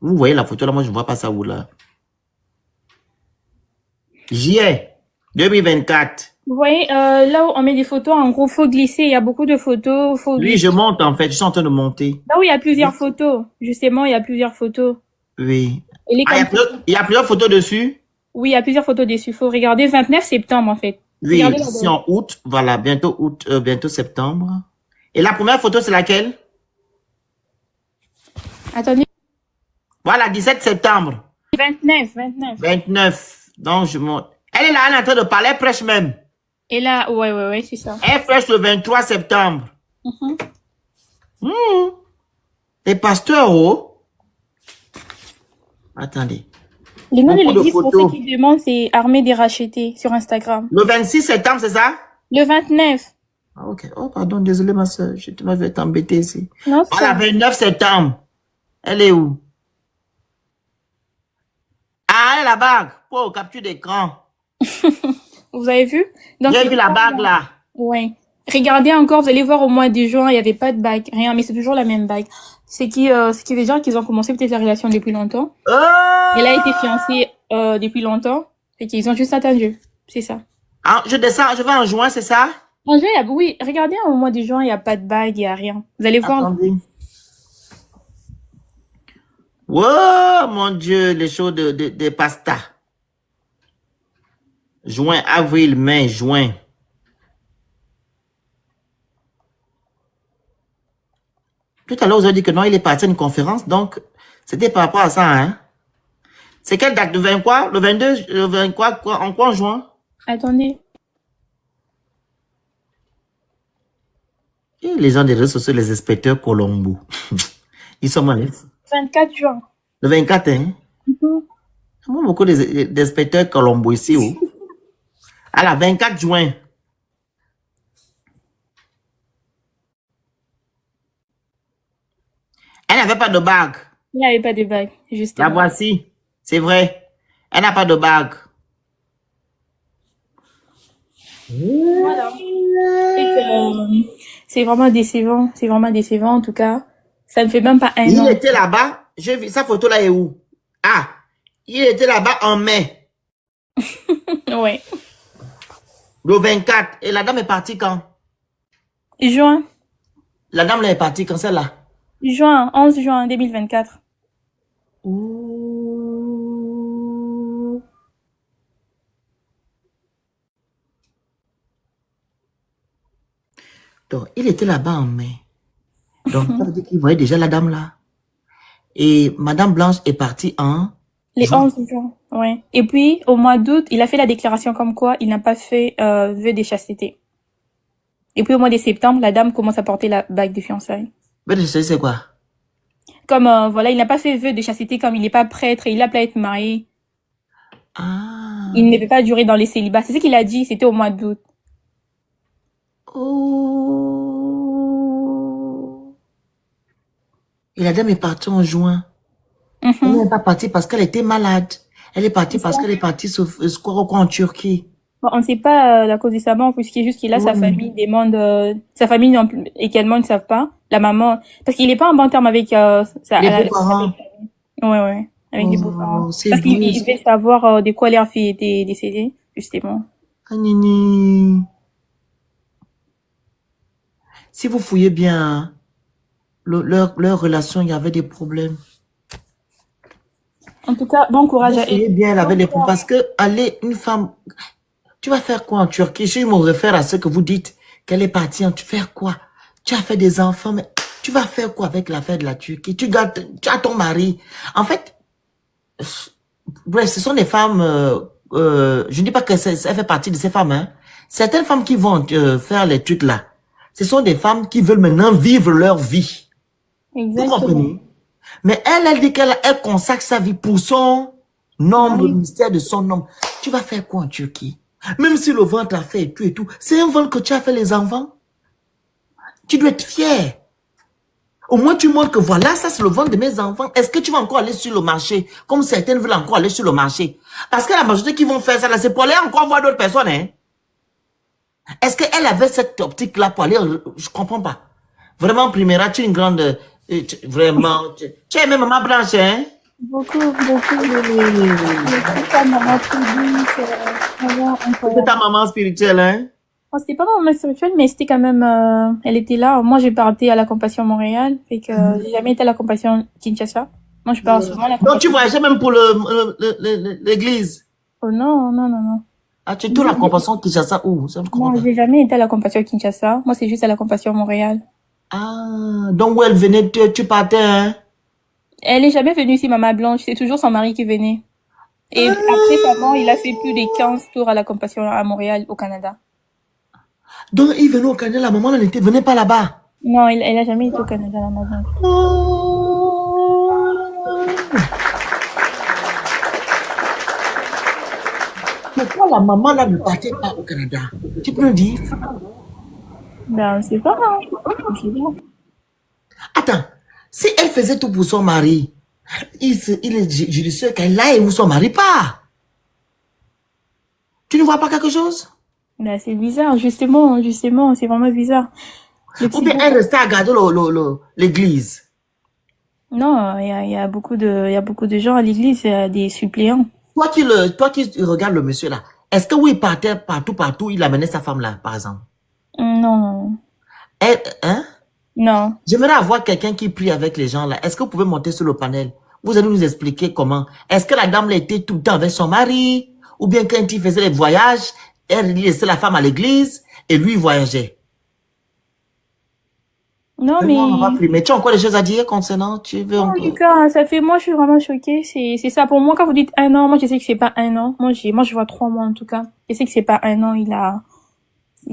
Vous voyez la photo là, moi je ne vois pas ça où là. Juillet 2024. Vous voyez, là où on met des photos, en gros, faut glisser. Il y a beaucoup de photos, faut Oui, je glisser. monte en fait, je suis en train de monter. Là où il y a plusieurs Oui. photos, justement, il y a plusieurs photos. Oui. Elle est Ah, comme ça. il y a plusieurs photos dessus? Oui, il y a plusieurs photos dessus. Faut regarder 29 septembre, en fait. Oui, Regardez la ici date. en août, voilà, bientôt août, bientôt septembre. Et la première photo, c'est laquelle? Attendez. Voilà, 17 septembre. 29. 29. Donc, je monte. Elle est là, elle est en train de parler, elle prêche même. Et là, ouais, c'est ça. Elle prêche le 23 septembre. Mhm. Et pasteur, oh. Attendez. Le nom de Beaucoup de l'église, pour ceux photos. qui demandent, c'est Armée des rachetés sur Instagram. Le 26 septembre, c'est ça? Le 29. Ah, ok. Oh, pardon, désolé, ma soeur. Je vais t'embêter ici. Non, c'est Voilà, pas 29 septembre. Elle est où? Ah, elle est la bague. Oh, capture d'écran. Vous avez vu? Donc, J'ai c'est vu la pas bague là. là. Ouais. Regardez encore, vous allez voir au mois de juin, il n'y avait pas de bague, rien, mais c'est toujours la même bague. C'est qui des gens qui ont commencé peut-être la relation depuis longtemps. Elle a été fiancée depuis longtemps, et qu'ils ont juste attendu. C'est ça. Ah, je descends, je vais en juin, c'est ça? En juin, oui, regardez au mois de juin, il n'y a pas de bague, il n'y a rien. Vous allez voir. Attendez. Oh, mon Dieu, les choses de pasta. Juin, avril, mai, juin. Tout à l'heure, vous avez dit que non, il est parti à une conférence, donc c'était par rapport à ça, hein? C'est quelle date? Le 20 quoi? Le 22, le 20 quoi? En quoi, en juin? Attendez. Et les gens des réseaux sociaux, les inspecteurs Colombo. Ils sont mal. 24 juin. Le 24, hein? Mhm. Moi, beaucoup d'inspecteurs Colombo ici, oh. À la 24 juin. Elle n'avait pas de bague. Il n'y avait pas de bague, La justement. voici. C'est vrai. Elle n'a pas de bague. Voilà. C'est vraiment décevant. C'est vraiment décevant, en tout cas. Ça ne fait même pas un Il an. était là-bas. J'ai vu, sa photo là est où? Ah, il était là-bas en mai, Ouais. le 24. Et la dame est partie quand? Juin. La dame là est partie quand, celle-là? Juin, 11 juin 2024. Ouh. Donc, il était là-bas en mai. Donc, ça veut dire qu'il voyait déjà la dame là. Et Madame Blanche est partie en Les juin. 11 juin, ouais. Et puis, au mois d'août, il a fait la déclaration comme quoi il n'a pas fait vœu de chasteté. Et puis, au mois de septembre, la dame commence à porter la bague de fiançailles. Mais je sais c'est quoi? Comme, voilà, il n'a pas fait vœu de chasteté, comme il n'est pas prêtre et il appelé à être marié. Ah. Il ne peut pas durer dans les célibats. C'est ce qu'il a dit, c'était au mois d'août. Oh. Et la dame est partie en juin. Elle Mhm. n'est pas partie parce qu'elle était malade. Elle est partie C'est parce ça. qu'elle est partie en Turquie. Bon, on ne sait pas la cause de sa mort, puisqu'il est juste qu'il a sa Oui. famille demande, sa famille non plus, également ne savent pas. La maman, parce qu'il est pas en bon terme avec Les beaux-parents. ouais, avec les beaux-parents. Oh, c'est Parce qu'il doux. veut savoir de quoi leur fille était décédée, justement. Ah, Nini. Si vous fouillez bien, leur relation, il y avait des problèmes. En tout cas, bon courage Vous à fouillez elle. bien, elle avait des problèmes. Parce que, allez, une femme, tu vas faire quoi en Turquie? Si je me réfère à ce que vous dites, qu'elle est partie, tu vas faire quoi? Tu as fait des enfants, mais tu vas faire quoi avec l'affaire de la Turquie? Tu as ton mari. En fait, bref, ce sont des femmes, je ne dis pas que elle fait partie de ces femmes, hein. Certaines femmes qui vont faire les trucs là, ce sont des femmes qui veulent maintenant vivre leur vie. Vous Exactement. comprenez? Mais elle dit elle consacre sa vie pour son nombre, le mystère de son nom. Tu vas faire quoi en Turquie? Même si le ventre a fait et tout, c'est un ventre que tu as fait les enfants. Tu dois être fier. Au moins, tu montres que voilà, ça c'est le ventre de mes enfants. Est-ce que tu vas encore aller sur le marché, comme certaines veulent encore aller sur le marché? Parce que la majorité qui vont faire ça, là, c'est pour aller encore voir d'autres personnes, hein. Est-ce qu'elle avait cette optique-là pour aller, je comprends pas. Vraiment, Primera, tu es une grande, vraiment, tu es même maman blanche, hein. Beaucoup, beaucoup. C'est ta maman plus douce, vraiment C'était ta incroyable. maman spirituelle, hein? Bon, c'était pas ma maman spirituelle, mais c'était quand même, elle était là. Moi, j'ai pas été à la Compassion Montréal, fait que j'ai jamais été à la Compassion Kinshasa. Moi, je pars souvent à la Donc, tu Compassion. voyageais même pour l'église. Oh non, non, non, non. Ah, tu es tout la compassion qui ça où? Ça, je ne comprends Non, pas. j'ai jamais été à la Compassion Kinshasa. Moi, c'est juste à la Compassion Montréal. Ah, donc où elle venait, tu partais, hein? Elle est jamais venue ici, Maman Blanche. C'est toujours son mari qui venait. Et après sa mort, il a fait plus de 15 tours à la Compassion à Montréal, au Canada. Donc, il venait au Canada, la maman n'était venait pas là-bas. Non, elle a jamais été au Canada, Maman Blanche. Pourquoi la maman là ne partait pas au Canada? Tu peux me dire? Ben, c'est pas, hein. Je sais pas. Attends, si elle faisait tout pour son mari, il est judicieux qu'elle aille où son mari part. Tu ne vois pas quelque chose? Ben, c'est bizarre, justement, justement, c'est vraiment bizarre. Le Ou petit bien gars. elle restait à garder l'église. Non, il y a beaucoup de gens à l'église, il y a des suppléants. Toi qui regardes le monsieur là, est-ce que oui, il partait partout, il amenait sa femme là, par exemple? Non, non, Elle, hein? non. J'aimerais avoir quelqu'un qui prie avec les gens là. Est-ce que vous pouvez monter sur le panel? Vous allez nous expliquer comment. Est-ce que la dame là était tout le temps avec son mari? Ou bien quand il faisait les voyages, elle laissait la femme à l'église et lui il voyageait? Non, Vraiment, on va mais, plus. Mais tu as encore des choses à dire concernant? Tu veux en tout encore? cas, ça fait, moi, je suis vraiment choquée. C'est ça. Pour moi, quand vous dites un an, moi, je sais que c'est pas un an. Moi, je vois 3 mois, en tout cas. Je sais que c'est pas un an. Il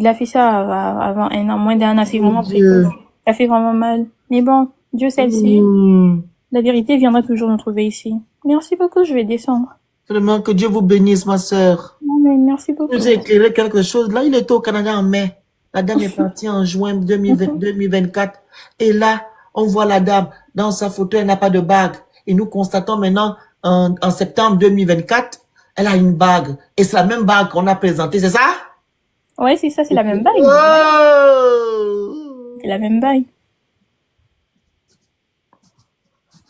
a fait ça avant un an, moins d'un an. C'est Mon vraiment précoce. Dieu. Ça fait vraiment mal. Mais bon, Dieu sait le sait. Hmm. La vérité viendra toujours nous trouver ici. Merci beaucoup, je vais descendre. Vraiment, que Dieu vous bénisse, ma sœur. Non, mais merci Vous beaucoup. avez éclairé quelque chose. Là, il était au Canada en mai. La dame est partie en juin 2024. Et là, on voit la dame dans sa photo, elle n'a pas de bague. Et nous constatons maintenant, en septembre 2024, elle a une bague. Et c'est la même bague qu'on a présentée, c'est ça? Ouais, c'est ça, c'est la même bague. Oh! C'est la même bague.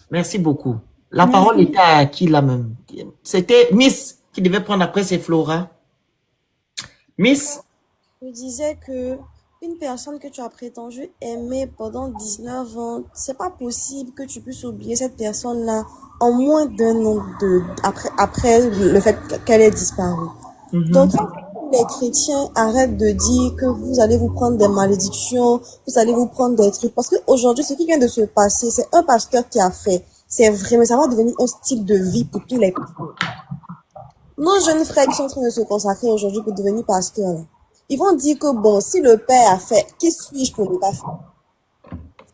Merci beaucoup. La parole Merci. était à qui là même? C'était Miss qui devait prendre après, c'est Flora. Miss? Je disais que une personne que tu as prétendu aimer pendant 19 ans, c'est pas possible que tu puisses oublier cette personne-là en moins d'un an après le fait qu'elle ait disparu. Donc, les chrétiens arrêtent de dire que vous allez vous prendre des malédictions, vous allez vous prendre des trucs. Parce qu'aujourd'hui, ce qui vient de se passer, c'est un pasteur qui a fait. C'est vrai, mais ça va devenir un style de vie pour tous les pasteurs. Nos jeunes frères qui sont en train de se consacrer aujourd'hui pour devenir pasteurs, là, ils vont dire que bon, si le père a fait, qui suis-je pour ne pas faire?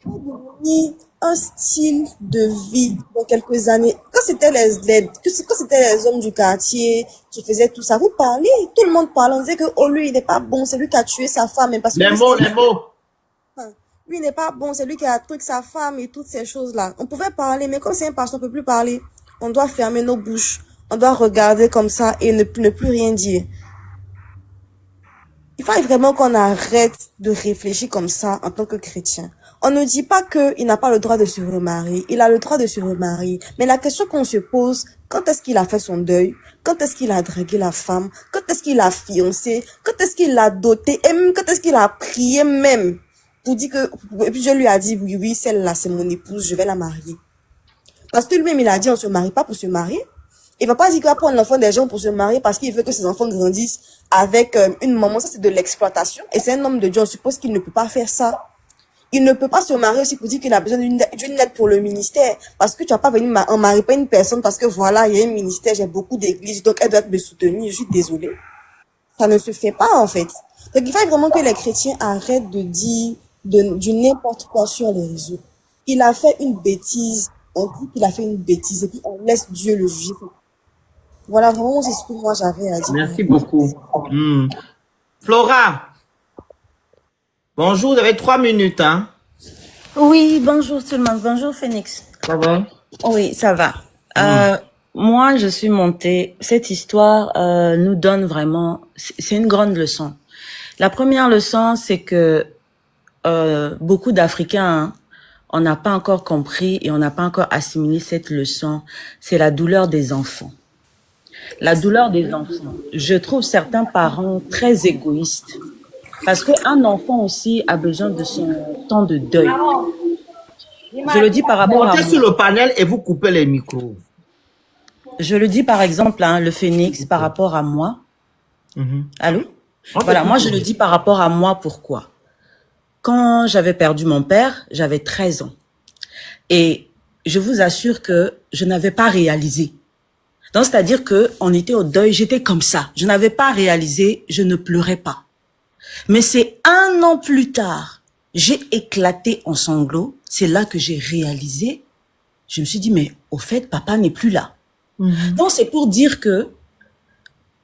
Ça va devenir un style de vie dans quelques années. Quand c'était quand c'était les hommes du quartier qui faisaient tout ça, vous parliez, tout le monde parlait, on disait que oh lui il n'est pas bon, c'est lui qui a tué sa femme, mais parce que Les lui, mots, les mots. lui il n'est pas bon, c'est lui qui a tué sa femme et toutes ces choses-là. On pouvait parler, mais comme c'est un pasteur, on peut plus parler. On doit fermer nos bouches, on doit regarder comme ça et ne plus rien dire. Il faut vraiment qu'on arrête de réfléchir comme ça en tant que chrétien. On ne dit pas qu'il n'a pas le droit de se remarier. Il a le droit de se remarier. Mais la question qu'on se pose, quand est-ce qu'il a fait son deuil? Quand est-ce qu'il a dragué la femme? Quand est-ce qu'il a fiancé? Quand est-ce qu'il l'a doté? Et même quand est-ce qu'il a prié même pour dire que, et puis je lui ai dit, oui, oui, celle-là, c'est mon épouse, je vais la marier. Parce que lui-même, il a dit, on se marie pas pour se marier. Il va pas dire qu'il va prendre l'enfant des gens pour se marier parce qu'il veut que ses enfants grandissent avec une maman. Ça, c'est de l'exploitation. Et c'est un homme de Dieu. On suppose qu'il ne peut pas faire ça. Il ne peut pas se marier aussi pour dire qu'il a besoin d'une aide pour le ministère. Parce que tu vas pas venir en marier pas une personne parce que voilà, il y a un ministère, j'ai beaucoup d'églises, donc elle doit me soutenir. Je suis désolée. Ça ne se fait pas, en fait. Donc, il faut vraiment que les chrétiens arrêtent de dire du n'importe quoi sur les réseaux. Il a fait une bêtise. On dit qu'il a fait une bêtise et puis on laisse Dieu le juger. Voilà, vraiment, c'est ce que moi j'avais à dire. Merci beaucoup. Flora, bonjour, vous avez 3 minutes, hein? Oui, bonjour tout le monde. Bonjour Phoenix. Ça va? Oui, ça va. Moi, je suis montée. Cette histoire nous donne vraiment... C'est une grande leçon. La première leçon, c'est que beaucoup d'Africains on n'a pas encore compris et on n'a pas encore assimilé cette leçon, c'est la douleur des enfants. La douleur des enfants. Je trouve certains parents très égoïstes parce qu'un enfant aussi a besoin de son temps de deuil. Je le dis par rapport à Montez sur le panel et vous coupez les micros. Je le dis par exemple, hein, le phénix par rapport à moi. Allô? Voilà, moi je le dis par rapport à moi, pourquoi? Quand j'avais perdu mon père, j'avais 13 ans. Et je vous assure que je n'avais pas réalisé. Donc, c'est-à-dire que on était au deuil, j'étais comme ça. Je n'avais pas réalisé, je ne pleurais pas. Mais c'est 1 an plus tard, j'ai éclaté en sanglots. C'est là que j'ai réalisé. Je me suis dit, mais au fait, papa n'est plus là. Donc, c'est pour dire que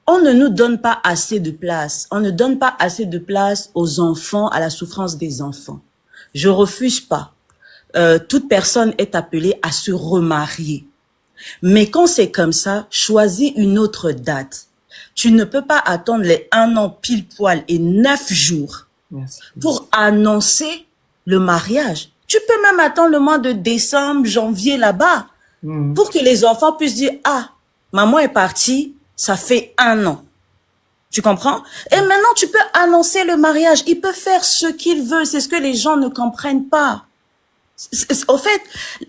on ne nous donne pas assez de place. On ne donne pas assez de place aux enfants, à la souffrance des enfants. Je refuse pas. Toute personne est appelée à se remarier. Mais quand c'est comme ça, choisis une autre date. Tu ne peux pas attendre les 1 an pile poil et 9 jours pour annoncer le mariage. Tu peux même attendre le mois de décembre, janvier là-bas pour que les enfants puissent dire « Ah, maman est partie, ça fait 1 an. » Tu comprends? Et maintenant, tu peux annoncer le mariage. Il peut faire ce qu'il veut. C'est ce que les gens ne comprennent pas. Au fait,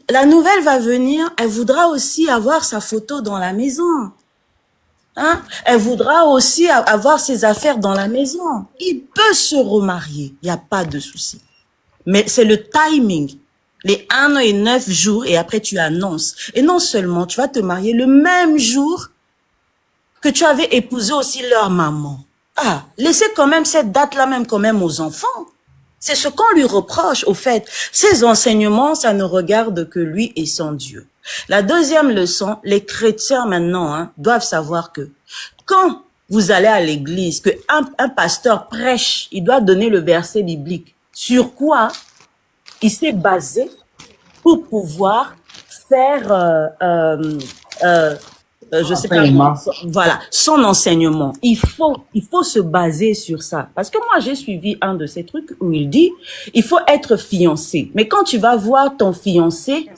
la nouvelle va venir, elle voudra aussi avoir sa photo dans la maison. Hein? Elle voudra aussi avoir ses affaires dans la maison. Il peut se remarier, il n'y a pas de souci. Mais c'est le timing. Les 1 an et 9 jours et après tu annonces. Et non seulement, tu vas te marier le même jour que tu avais épousé aussi leur maman. Ah, laissez quand même cette date-là même quand même aux enfants. C'est ce qu'on lui reproche, au fait. Ces enseignements, ça ne regarde que lui et son Dieu. La deuxième leçon, les chrétiens maintenant doivent savoir que quand vous allez à l'église, que un pasteur prêche, il doit donner le verset biblique. Sur quoi il s'est basé pour pouvoir faire je sais pas, voilà, son enseignement. Il faut se baser sur ça. Parce que moi, j'ai suivi un de ces trucs où il dit, il faut être fiancé. Mais quand tu vas voir ton fiancé,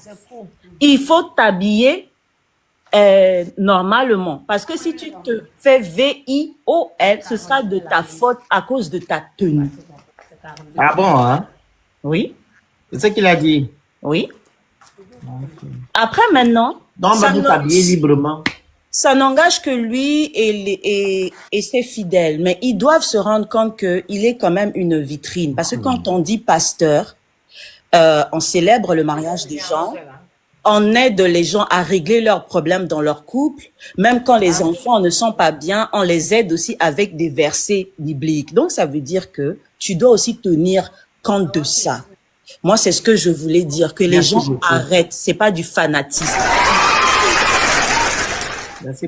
il faut t'habiller normalement. Parce que si tu te fais V-I-O-L, ce sera de ta faute à cause de ta tenue. Ah bon, hein? Oui. C'est ça qu'il a dit? Oui. Après, maintenant, donc, on va vous s'habiller librement. Ça n'engage que lui et ses fidèles, mais ils doivent se rendre compte qu'il est quand même une vitrine. Parce que quand on dit pasteur, on célèbre le mariage des gens, on aide les gens à régler leurs problèmes dans leur couple, même quand les enfants ne sont pas bien, on les aide aussi avec des versets bibliques. Donc ça veut dire que tu dois aussi tenir compte de ça. Moi, c'est ce que je voulais dire, que les gens arrêtent, c'est pas du fanatisme.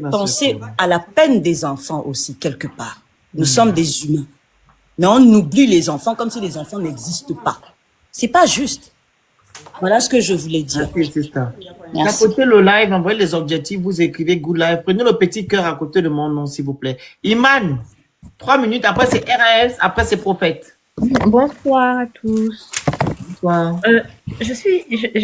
Pensez à la peine des enfants aussi, quelque part. Nous sommes des humains. Mais on oublie les enfants comme si les enfants n'existent pas. C'est pas juste. Voilà ce que je voulais dire. Merci, sister. À côté le live, envoyez les objectifs, vous écrivez good live. Prenez le petit cœur à côté de mon nom, s'il vous plaît. Iman, 3 minutes, après c'est RAS, après c'est prophète. Bonsoir à tous. Bonsoir.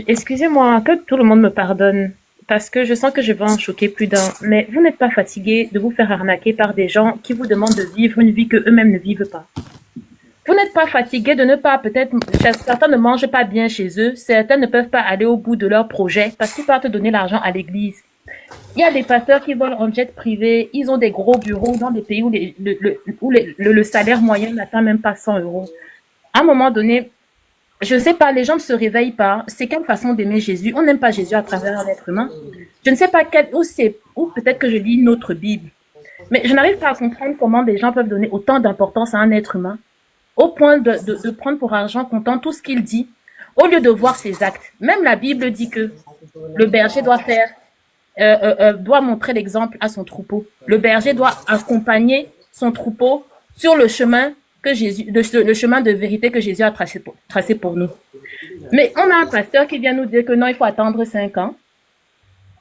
Excusez-moi, que tout le monde me pardonne, parce que je sens que je vais en choquer plus d'un. Mais vous n'êtes pas fatigué de vous faire arnaquer par des gens qui vous demandent de vivre une vie que eux-mêmes ne vivent pas. Vous n'êtes pas fatigué de ne pas, peut-être, certains ne mangent pas bien chez eux, certains ne peuvent pas aller au bout de leur projet parce qu'ils partent donner l'argent à l'église. Il y a des pasteurs qui volent en jet privé, ils ont des gros bureaux dans des pays où le salaire moyen n'atteint même pas 100 €. À un moment donné, je ne sais pas, les gens ne se réveillent pas. C'est quelle façon d'aimer Jésus? On n'aime pas Jésus à travers un être humain. Je ne sais pas ou peut-être que je lis une autre Bible. Mais je n'arrive pas à comprendre comment des gens peuvent donner autant d'importance à un être humain, au point de prendre pour argent comptant tout ce qu'il dit, au lieu de voir ses actes. Même la Bible dit que le berger doit montrer l'exemple à son troupeau. Le berger doit accompagner son troupeau sur le chemin le chemin de vérité que Jésus a tracé pour nous. Mais on a un pasteur qui vient nous dire que non, il faut attendre 5 ans.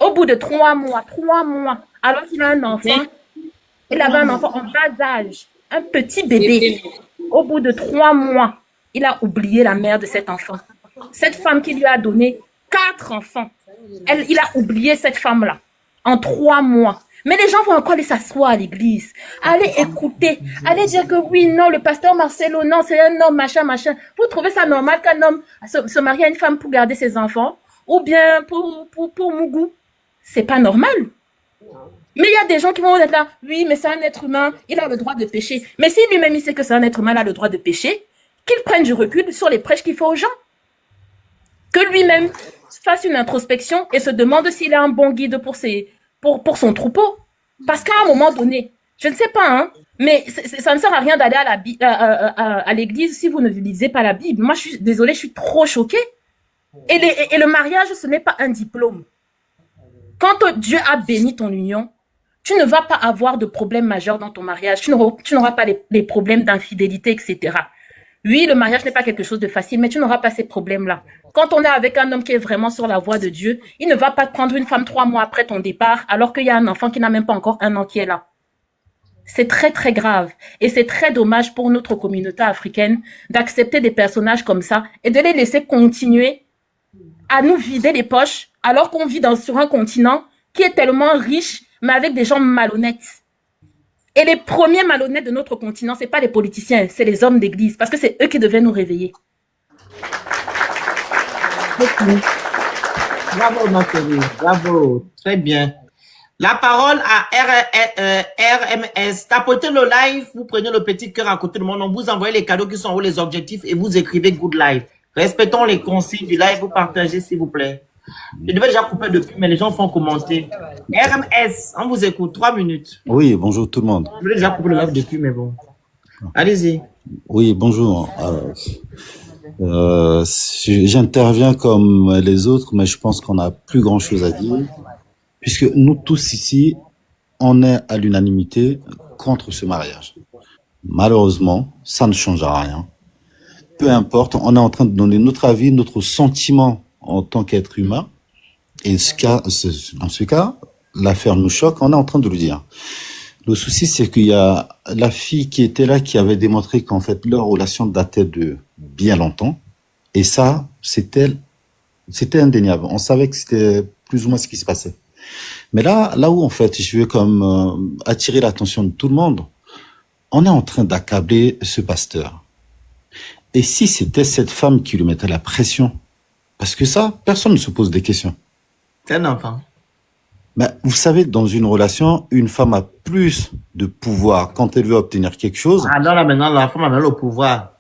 Au bout de 3 mois, alors qu'il a un enfant, il avait un enfant en bas âge, un petit bébé. Au bout de 3 mois, il a oublié la mère de cet enfant. Cette femme qui lui a donné 4 enfants, il a oublié cette femme-là en 3 mois. Mais les gens vont encore aller s'asseoir à l'église, aller écouter, aller dire que oui, non, le pasteur Marcelo, non, c'est un homme, machin, machin. Vous trouvez ça normal qu'un homme se marie à une femme pour garder ses enfants? Ou bien pour Mougou? C'est pas normal. Mais il y a des gens qui vont être là, oui, mais c'est un être humain, il a le droit de pécher. Mais si lui-même il sait que c'est un être humain, il a le droit de pécher, qu'il prenne du recul sur les prêches qu'il fait aux gens. Que lui-même fasse une introspection et se demande s'il a un bon guide pour son troupeau. Parce qu'à un moment donné, je ne sais pas, hein, mais ça ne sert à rien d'aller à l'église si vous ne lisez pas la Bible. Moi, je suis désolée, je suis trop choquée. Et le mariage, ce n'est pas un diplôme. Quand Dieu a béni ton union, tu ne vas pas avoir de problème majeur dans ton mariage. Tu n'auras pas les problèmes d'infidélité, etc. Oui, le mariage n'est pas quelque chose de facile, mais tu n'auras pas ces problèmes-là. Quand on est avec un homme qui est vraiment sur la voie de Dieu, il ne va pas prendre une femme 3 mois après ton départ, alors qu'il y a un enfant qui n'a même pas encore 1 an qui est là. C'est très, très grave. Et c'est très dommage pour notre communauté africaine d'accepter des personnages comme ça et de les laisser continuer à nous vider les poches, alors qu'on vit sur un continent qui est tellement riche, mais avec des gens malhonnêtes. Et les premiers malhonnêtes de notre continent, ce n'est pas les politiciens, c'est les hommes d'église, parce que c'est eux qui devaient nous réveiller. Bravo, ma chérie. Bravo. Très bien. La parole à RMS. Tapotez le live, vous prenez le petit cœur à côté de mon nom, vous envoyez les cadeaux qui sont en haut, les objectifs, et vous écrivez Good Live. Respectons les consignes du live, vous partagez, s'il vous plaît. Je devais déjà couper depuis, mais les gens font commenter. RMS, on vous écoute, 3 minutes. Oui, bonjour tout le monde. Je voulais déjà couper le live depuis, mais bon. Allez-y. Oui, bonjour. J'interviens comme les autres, mais je pense qu'on n'a plus grand-chose à dire, puisque nous tous ici, on est à l'unanimité contre ce mariage. Malheureusement, ça ne changera rien. Peu importe, on est en train de donner notre avis, notre sentiment en tant qu'être humain. Et dans ce cas, l'affaire nous choque, on est en train de le dire. Le souci, c'est qu'il y a la fille qui était là, qui avait démontré qu'en fait, leur relation datait de bien longtemps. Et ça, c'était indéniable. On savait que c'était plus ou moins ce qui se passait. Mais là où, en fait, je veux comme attirer l'attention de tout le monde, on est en train d'accabler ce pasteur. Et si c'était cette femme qui lui mettait la pression? Parce que ça, personne ne se pose des questions. C'est un enfant. Mais vous savez, dans une relation, une femme a plus de pouvoir quand elle veut obtenir quelque chose. Ah non, là maintenant, la femme a le pouvoir.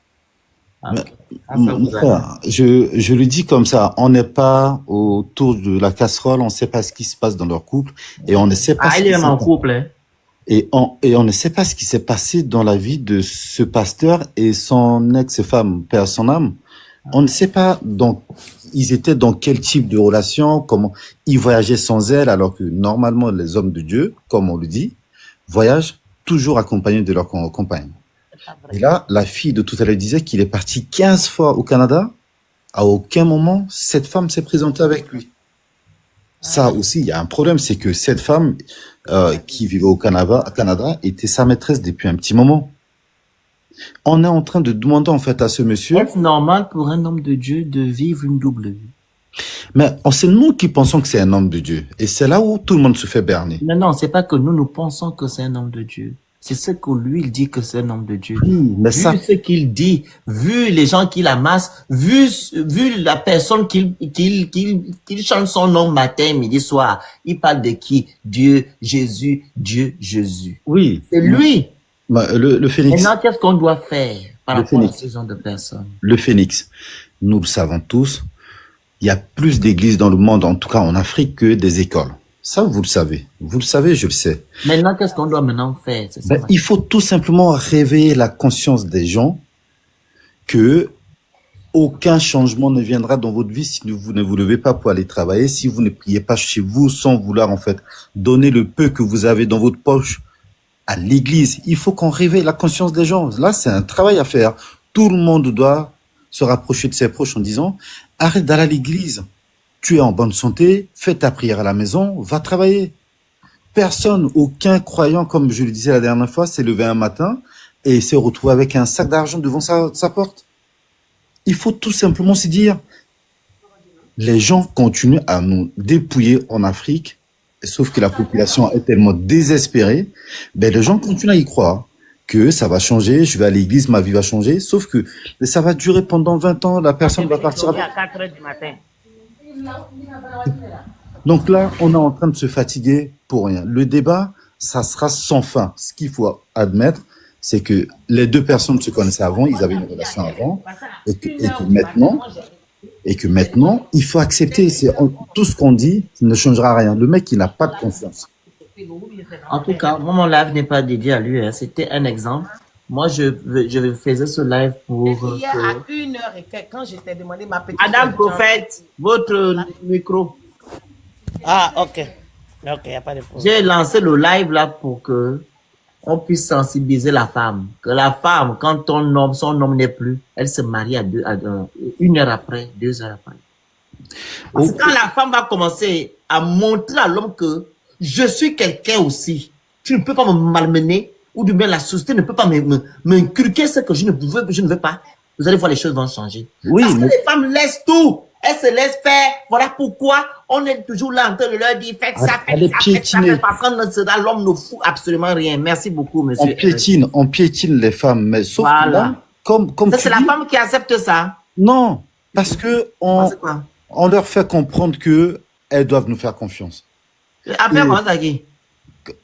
Je le dis comme ça, on n'est pas autour de la casserole, on ne sait pas ce qui se passe dans leur couple. Et on ne sait pas il est même en couple, hein. Et on ne sait pas ce qui s'est passé dans la vie de ce pasteur et son ex-femme, paix à son âme. On ne sait pas ils étaient dans quel type de relation, comment ils voyageaient sans elle, alors que normalement les hommes de Dieu, comme on le dit, voyagent toujours accompagnés de leur compagne. Et là, la fille de tout à l'heure disait qu'il est parti 15 fois au Canada. À aucun moment, cette femme s'est présentée avec lui. Ça aussi, il y a un problème, c'est que cette femme qui vivait au Canada était sa maîtresse depuis un petit moment. On est en train de demander en fait à ce monsieur... Est-ce normal pour un homme de Dieu de vivre une double vie? Mais c'est nous qui pensons que c'est un homme de Dieu. Et c'est là où tout le monde se fait berner. Non, c'est pas que nous pensons que c'est un homme de Dieu. C'est ce que lui, il dit que c'est un homme de Dieu. Oui, mais vu ce qu'il dit, vu les gens qu'il amasse, vu la personne qu'il chante son nom matin, midi, soir, il parle de qui? Dieu, Jésus. Oui. C'est lui. Le Phénix. Maintenant, qu'est-ce qu'on doit faire par rapport à ce genre de personnes? Le Phénix. Nous le savons tous. Il y a plus d'églises dans le monde, en tout cas en Afrique, que des écoles. Ça, vous le savez. Vous le savez, je le sais. Maintenant, qu'est-ce qu'on doit maintenant faire? Il faut tout simplement réveiller la conscience des gens que aucun changement ne viendra dans votre vie si vous ne vous levez pas pour aller travailler, si vous ne priez pas chez vous sans vouloir en fait donner le peu que vous avez dans votre poche à l'église. Il faut qu'on réveille la conscience des gens. Là, c'est un travail à faire. Tout le monde doit se rapprocher de ses proches en disant « Arrête d'aller à l'église. Tu es en bonne santé, fais ta prière à la maison, va travailler. » Personne, aucun croyant, comme je le disais la dernière fois, s'est levé un matin et s'est retrouvé avec un sac d'argent devant sa porte. Il faut tout simplement se dire les gens continuent à nous dépouiller en Afrique, sauf que la population est tellement désespérée, ben les gens continuent à y croire que ça va changer, je vais à l'église, ma vie va changer, sauf que ça va durer pendant 20 ans, la personne va partir. À 4 heures du matin. Donc là, on est en train de se fatiguer pour rien. Le débat, ça sera sans fin. Ce qu'il faut admettre, c'est que les deux personnes se connaissaient avant, ils avaient une relation avant, et que maintenant, il faut accepter. Tout ce qu'on dit ne changera rien. Le mec, il n'a pas de confiance. En tout cas, moi, mon live n'est pas dédié à lui. Hein. C'était un exemple. Moi, je faisais ce live pour... Hier, à 1h et quelques, quand je t'ai demandé ma petite... Madame Prophète, votre micro. Ah, ok. Ok, il n'y a pas de problème. J'ai lancé le live là pour que on puisse sensibiliser la femme. Que la femme, quand son homme n'est plus, elle se marie à 1 heure après, 2 heures après. Parce que quand la femme va commencer à montrer à l'homme que je suis quelqu'un aussi, tu ne peux pas me malmener, ou du bien la société ne peut pas m'inculquer ce que je ne veux pas. Vous allez voir, les choses vont changer. Oui, parce que les femmes laissent tout. Elles se laissent faire. Voilà pourquoi on est toujours là en train de leur dire faites ça, faites ça, parce que l'homme ne fout absolument rien. Merci beaucoup, monsieur. On piétine les femmes, mais sauf que là, comme ça, c'est la femme qui accepte ça. Non, parce que on leur fait comprendre que elles doivent nous faire confiance. Affaire comment ça qui?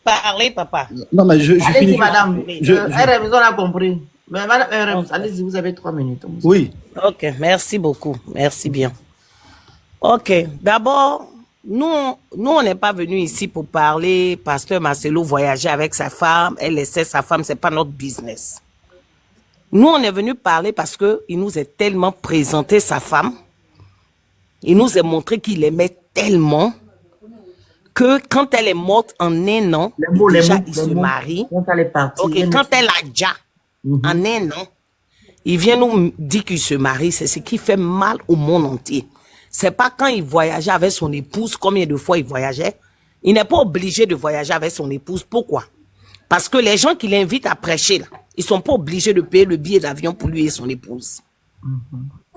Parlez, papa. Non, mais je allez-y, finis. madame. On a compris. Mais madame, allez-y, vous avez 3 minutes. Oui. Ok, merci beaucoup. Merci bien. Ok, d'abord, nous, on n'est pas venu ici pour parler. Pasteur Marcelo voyageait avec sa femme, elle laissait sa femme, c'est pas notre business. Nous, on est venu parler parce que il nous est tellement présenté sa femme. Il nous a montré qu'il aimait tellement que quand elle est morte en 1 an, il se marie. Quand elle est partie. Ok, quand elle a déjà en 1 an, il vient nous dire qu'il se marie. C'est ce qui fait mal au monde entier. C'est pas quand il voyageait avec son épouse, combien de fois il voyageait. Il n'est pas obligé de voyager avec son épouse. Pourquoi? Parce que les gens qui l'invitent à prêcher, là, ils sont pas obligés de payer le billet d'avion pour lui et son épouse.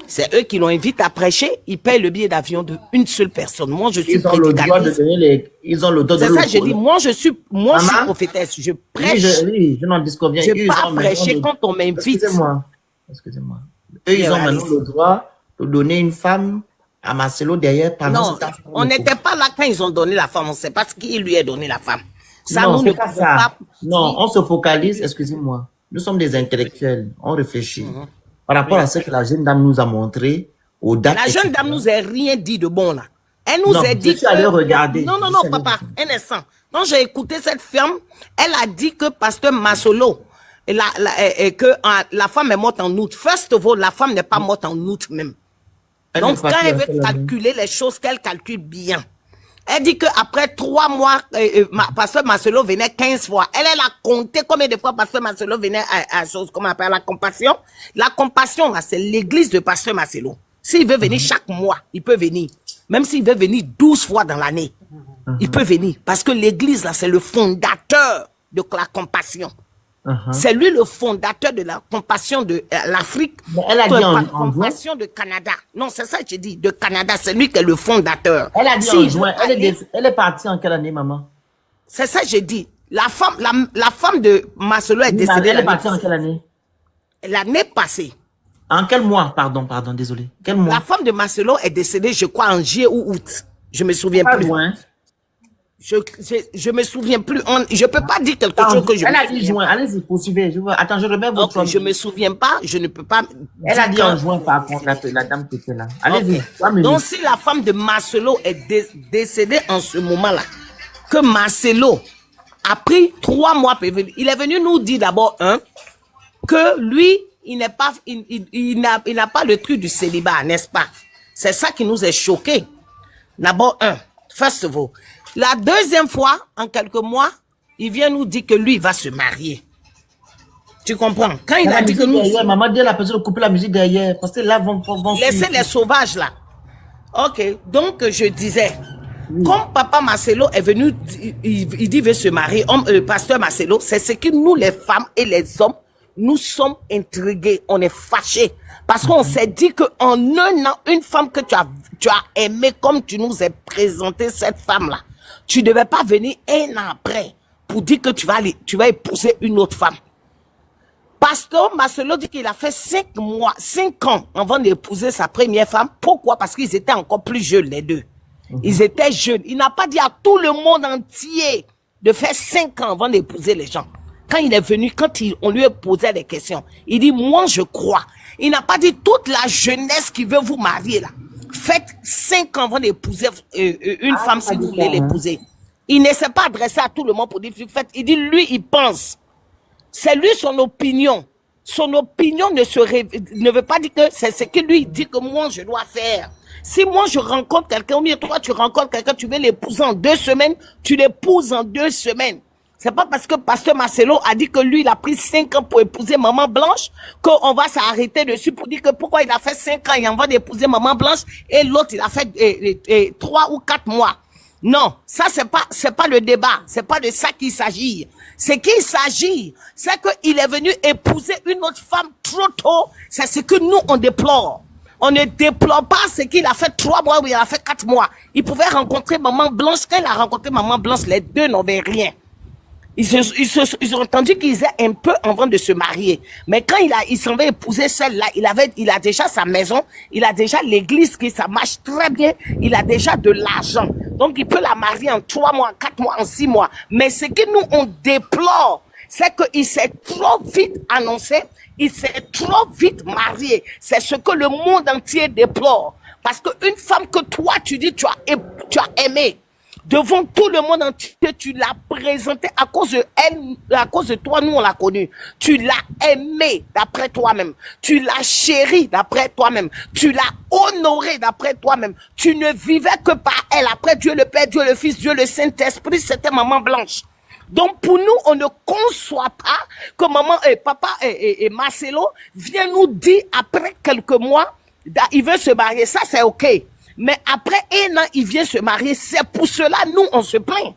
C'est eux qui l'invitent à prêcher, ils payent le billet d'avion d'une seule personne. Moi, je suis prédicatrice. Ils ont le droit de c'est ça, je dis, moi, je suis prophétesse, je prêche. Je n'en disconviens. Je ne peux pas prêcher quand on m'invite. Excusez-moi. Eux, ils ont maintenant le droit de donner une femme à Marcelo derrière pendant ce temps. On n'était pas là quand ils ont donné la femme. On ne sait pas ce qui lui a donné la femme. Ça, non, nous ne pouvons pas. Non, on se focalise, excusez-moi. Nous sommes des intellectuels. On réfléchit. Par rapport à ce que la jeune dame nous a montré, aux dates. La jeune dame nous a rien dit de bon là. Elle nous a dit que... regarder. Non, papa, un instant. Quand j'ai écouté cette femme, elle a dit que pasteur Masolo, que la femme est morte en août. First of all, la femme n'est pas morte en août même. Donc, quand elle veut calculer les choses, qu'elle calcule bien. Elle dit qu'après 3 mois, pasteur Marcelo venait 15 fois. Elle a compté combien de fois pasteur Marcelo venait à chose, comment on appelle la compassion. La compassion, c'est l'église de pasteur Marcelo. S'il veut venir chaque mois, il peut venir. Même s'il veut venir 12 fois dans l'année, il peut venir. Parce que l'église, là, c'est le fondateur de la compassion. C'est lui le fondateur de la compassion de l'Afrique. Elle a dit la compassion de Canada. Non, c'est ça que j'ai dit, de Canada. C'est lui qui est le fondateur. Elle a dit en juin. Elle est partie en quelle année, maman? C'est ça que j'ai dit. La femme de Marcelo est décédée. Elle est partie en quelle année? L'année passée. En quel mois? Pardon, désolé. Quel mois? La femme de Marcelo est décédée, je crois, en juillet ou août. Je me souviens plus. Juin. Je me souviens plus. Je peux pas dire quelque chose que je Elle a dit juin. Allez-y, poursuivez. Attends, je remets votre... Je me souviens pas. Je ne peux pas... Elle a dit en juin, par contre, la dame qui était là. Allez-y. Donc, si la femme de Marcelo est décédée en ce moment-là, que Marcelo a pris 3 mois, il est venu nous dire d'abord, que lui, il n'a pas le truc du célibat, n'est-ce pas? C'est ça qui nous est choqué. D'abord, first of all. La deuxième fois, en quelques mois, il vient nous dire que lui, il va se marier. Tu comprends? Quand il a dit que nous... Maman dit la personne de couper la musique derrière, parce que là, vont laissez les sauvages, là. Ok, donc je disais, comme papa Marcelo est venu, il dit qu'il veut se marier, pasteur Marcelo, c'est ce que nous, les femmes et les hommes, nous sommes intrigués, on est fâchés. Parce qu'on s'est dit qu'en un an, une femme que tu as aimée comme tu nous as présenté cette femme-là, tu ne devais pas venir un an après pour dire que tu vas épouser une autre femme. Pasteur Marcelo dit qu'il a fait 5 ans avant d'épouser sa première femme. Pourquoi? Parce qu'ils étaient encore plus jeunes, les deux. Ils étaient jeunes. Il n'a pas dit à tout le monde entier de faire 5 ans avant d'épouser les gens. Quand il est venu, on lui a posé des questions, il dit, moi je crois. Il n'a pas dit toute la jeunesse qui veut vous marier là. Faites 5 ans avant d'épouser une femme si vous voulez l'épouser. Il ne s'est pas adressé à tout le monde pour dire, faites. Il dit, lui, il pense. C'est lui son opinion. Son opinion ne veut pas dire que c'est ce que lui dit que moi je dois faire. Si moi je rencontre quelqu'un, ou bien toi tu rencontres quelqu'un, tu veux l'épouser en 2 semaines, tu l'épouses en 2 semaines. C'est pas parce que Pasteur Marcelo a dit que lui il a pris 5 ans pour épouser Maman Blanche qu'on va s'arrêter dessus pour dire que pourquoi il a fait 5 ans et on va d'épouser Maman Blanche et l'autre il a fait 3 ou 4 mois. Non, ça c'est pas le débat, c'est pas de ça qu'il s'agit. Ce qu'il s'agit, c'est qu'il est venu épouser une autre femme trop tôt, c'est ce que nous on déplore. On ne déplore pas ce qu'il a fait 3 mois ou il a fait 4 mois. Il pouvait rencontrer Maman Blanche, quand il a rencontré Maman Blanche, les deux n'avaient rien. Ils ont entendu qu'ils étaient un peu avant de se marier. Mais quand il s'en va épouser celle-là, il a déjà sa maison, il a déjà l'église qui ça marche très bien, il a déjà de l'argent. Donc il peut la marier en 3 mois, en 4 mois, en 6 mois. Mais ce que nous on déplore, c'est qu'il s'est trop vite annoncé, il s'est trop vite marié. C'est ce que le monde entier déplore. Parce qu'une femme que toi tu dis tu as aimée, devant tout le monde entier, tu l'as présentée à cause de elle, à cause de toi, nous on l'a connue. Tu l'as aimée d'après toi-même. Tu l'as chérie d'après toi-même. Tu l'as honorée d'après toi-même. Tu ne vivais que par elle. Après Dieu le Père, Dieu le Fils, Dieu le Saint-Esprit, c'était Maman Blanche. Donc pour nous, on ne conçoit pas que maman et papa et Marcelo viennent nous dire après quelques mois, il veut se marier. Ça c'est ok. Mais après 1 an, il vient se marier. C'est pour cela, nous, on se plaint.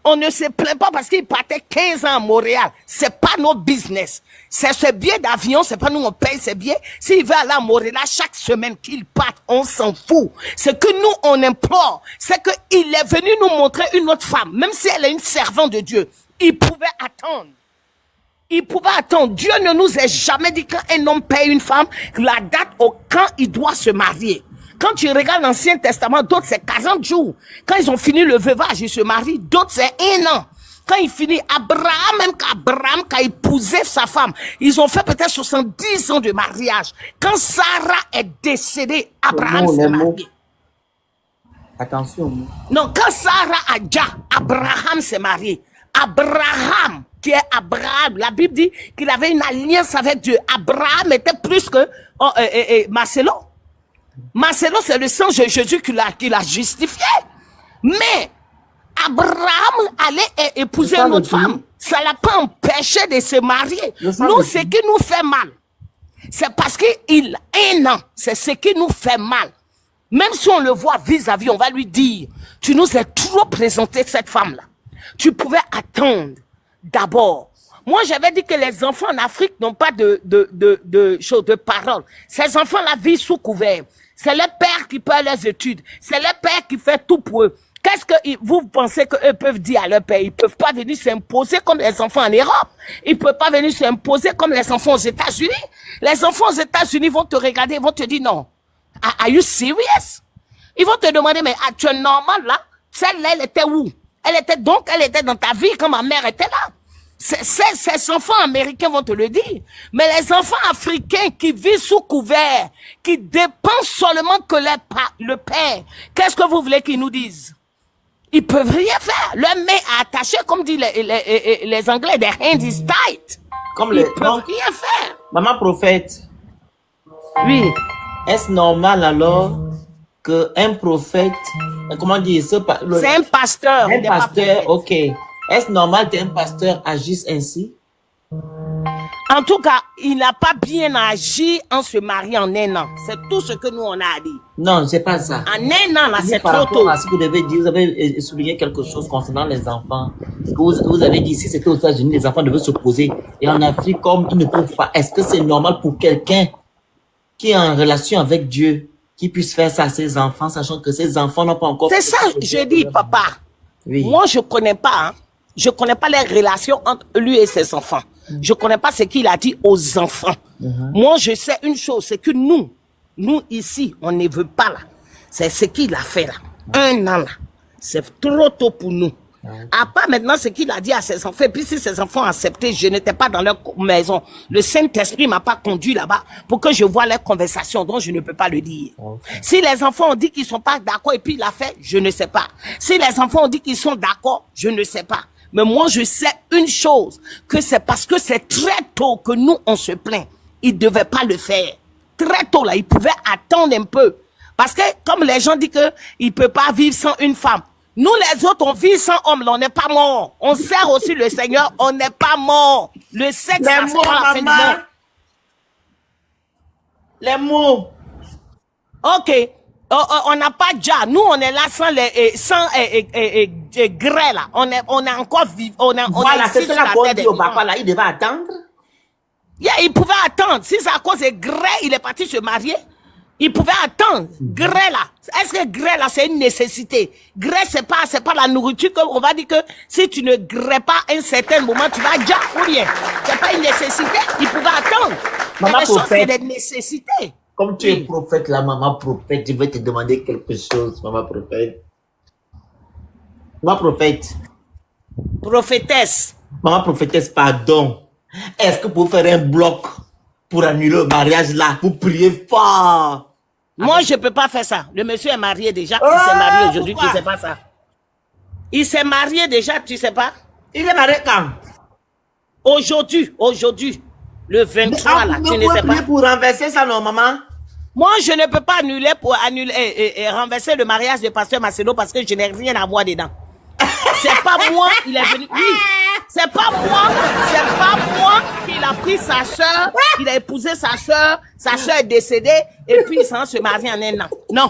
On ne se plaint pas parce qu'il partait 15 ans à Montréal. C'est pas notre business. C'est ce billet d'avion, c'est pas nous, on paye ses billets. S'il veut aller à Montréal chaque semaine qu'il parte, on s'en fout. Ce que nous, on implore, c'est qu'il est venu nous montrer une autre femme. Même si elle est une servante de Dieu, il pouvait attendre. Il pouvait attendre. Dieu ne nous a jamais dit quand un homme paye une femme, la date au quand il doit se marier. Quand tu regardes l'Ancien Testament, d'autres c'est 40 jours. Quand ils ont fini le veuvage, ils se marient. D'autres c'est 1 an. Quand il finit, Abraham, quand a épousé sa femme, ils ont fait peut-être 70 ans de mariage. Quand Sarah est décédée, Abraham s'est marié. Attention. Non, quand Sarah a déjà, Abraham s'est marié. Abraham, qui est Abraham, la Bible dit qu'il avait une alliance avec Dieu. Abraham était plus que Marcelo. Marcelo, c'est le sang de Jésus qui l'a justifié. Mais Abraham allait épouser une autre femme. Ça ne l'a pas empêché de se marier. Nous, ce qui nous fait mal, c'est parce qu'il a 1 an. C'est ce qui nous fait mal. Même si on le voit vis-à-vis, on va lui dire, tu nous as trop présenté cette femme-là. Tu pouvais attendre d'abord. Moi, j'avais dit que les enfants en Afrique n'ont pas de parole. Ces enfants-là vivent sous couvert. C'est le père qui paie leurs études. C'est le père qui fait tout pour eux. Qu'est-ce que vous pensez qu'eux peuvent dire à leur père? Ils peuvent pas venir s'imposer comme les enfants en Europe. Ils peuvent pas venir s'imposer comme les enfants aux États-Unis. Les enfants aux États-Unis vont te regarder, ils vont te dire non. Are you serious? Ils vont te demander, mais tu es normal là? Celle-là, elle était où? Elle était dans ta vie quand ma mère était là. Ces enfants américains vont te le dire. Mais les enfants africains qui vivent sous couvert, qui dépendent seulement que le père, qu'est-ce que vous voulez qu'ils nous disent? Ils peuvent rien faire. Leur main est attachée, comme disent les Anglais, their hand is tight. Ils peuvent rien faire. Maman prophète. Oui. Est-ce normal alors qu'un prophète, comment dire, c'est un pasteur. Un pasteur, ok. Est-ce normal qu'un pasteur agisse ainsi? En tout cas, il n'a pas bien agi en se mariant en 1 an. C'est tout ce que nous on a dit. Non, c'est pas ça. En 1 an, là, c'est trop trop tôt. À ce que vous devez dire, vous avez souligné quelque chose concernant les enfants. Vous avez dit, si c'était aux États-Unis, les enfants devaient se poser. Et en Afrique, comme ils ne peuvent pas, est-ce que c'est normal pour quelqu'un qui est en relation avec Dieu, qui puisse faire ça à ses enfants, sachant que ses enfants n'ont pas encore... C'est ça, je dis, papa. Oui. Moi, je connais pas, hein. Je connais pas les relations entre lui et ses enfants. Je connais pas ce qu'il a dit aux enfants. Moi, je sais une chose, c'est que nous ici, on ne veut pas là. C'est ce qu'il a fait là. 1 an là. C'est trop tôt pour nous. À part maintenant ce qu'il a dit à ses enfants, et puis si ses enfants ont accepté, je n'étais pas dans leur maison. Le Saint-Esprit m'a pas conduit là-bas pour que je voie leurs conversations, donc je ne peux pas le dire. Si les enfants ont dit qu'ils sont pas d'accord et puis il a fait, je ne sais pas. Si les enfants ont dit qu'ils sont d'accord, je ne sais pas. Mais moi, je sais une chose, que c'est parce que c'est très tôt que nous, on se plaint. Il ne devait pas le faire. Très tôt, là, il pouvait attendre un peu. Parce que, comme les gens disent qu'il ne peut pas vivre sans une femme. Nous, les autres, on vit sans homme, là, on n'est pas mort. On sert aussi le Seigneur, on n'est pas mort. Le sexe, ça Les mots, sera la fin du maman. monde. Les mots. Ok. On n'a pas déjà. Nous, on est là sans grès, là. On est encore vivant. Voilà, c'est ça cela qu'on dit au papa, là, il devait attendre. Yeah, il pouvait attendre. Si c'est à cause de grès, il est parti se marier. Il pouvait attendre. Grès, là. Est-ce que grès, là, c'est une nécessité? Grès, c'est pas la nourriture qu'on va dire que si tu ne grès pas à un certain moment, tu vas déjà ou rien. C'est pas une nécessité. Il pouvait attendre. Maman Mais les choses, c'est prophète. des nécessités. Comme tu es prophète, là, maman prophète, je vais te demander quelque chose, maman prophète. Maman prophète. Prophétesse. Maman prophétesse, pardon. Est-ce que vous faire un bloc pour annuler le mariage là? Vous priez fort. Moi, je peux pas faire ça. Le monsieur est marié déjà. Il s'est marié aujourd'hui, tu sais pas ça. Il s'est marié déjà, tu sais pas? Il est marié quand? Aujourd'hui. Le 23, là, tu ne sais pas. Pour renverser ça, non, maman? Moi, je ne peux pas annuler pour et renverser le mariage de pasteur Marcelo parce que je n'ai rien à voir dedans. C'est pas moi, il est venu. Oui, c'est pas moi qu'il a pris sa soeur, il a épousé sa soeur est décédée et puis il s'en se marie en 1 an. Non.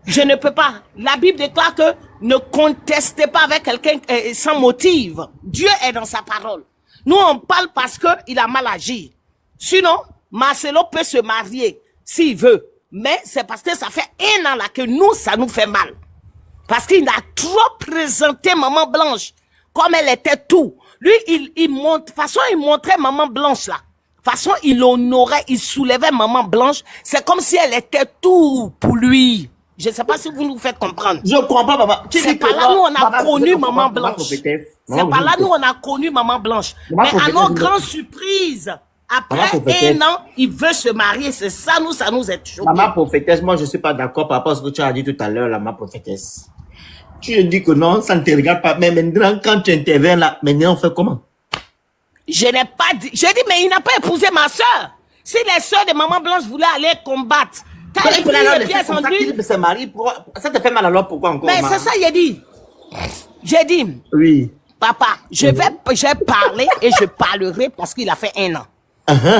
Je ne peux pas. La Bible déclare que ne contestez pas avec quelqu'un sans motif. Dieu est dans sa parole. Nous, on parle parce qu'il a mal agi. Sinon, Marcelo peut se marier s'il veut. Mais c'est parce que ça fait 1 an là que nous, ça nous fait mal. Parce qu'il a trop présenté Maman Blanche comme elle était tout. Lui, il montre, de toute façon, il montrait Maman Blanche là. De toute façon, il honorait, il soulevait Maman Blanche. C'est comme si elle était tout pour lui. Je ne sais pas si vous nous faites comprendre. Je comprends, maman. C'est par là nous on a connu Maman Blanche. C'est par là nous on a connu Maman Blanche. Mais à nos grandes surprises, après 1 an, il veut se marier. C'est ça, ça nous est choqué. Maman prophétesse, moi je ne suis pas d'accord par rapport à ce que tu as dit tout à l'heure, là, ma prophétesse. Tu dis que non, ça ne te regarde pas. Mais maintenant, quand tu interviens là, maintenant on fait comment? Je n'ai pas dit. J'ai dit, mais il n'a pas épousé ma soeur. Si les soeurs de Maman Blanche voulaient aller combattre, quand il prit les pièces en lui. Ça te fait mal alors pourquoi encore? Mais c'est ça, j'ai dit. J'ai dit. Oui. Papa, j'ai parlé et je parlerai parce qu'il a fait 1 an.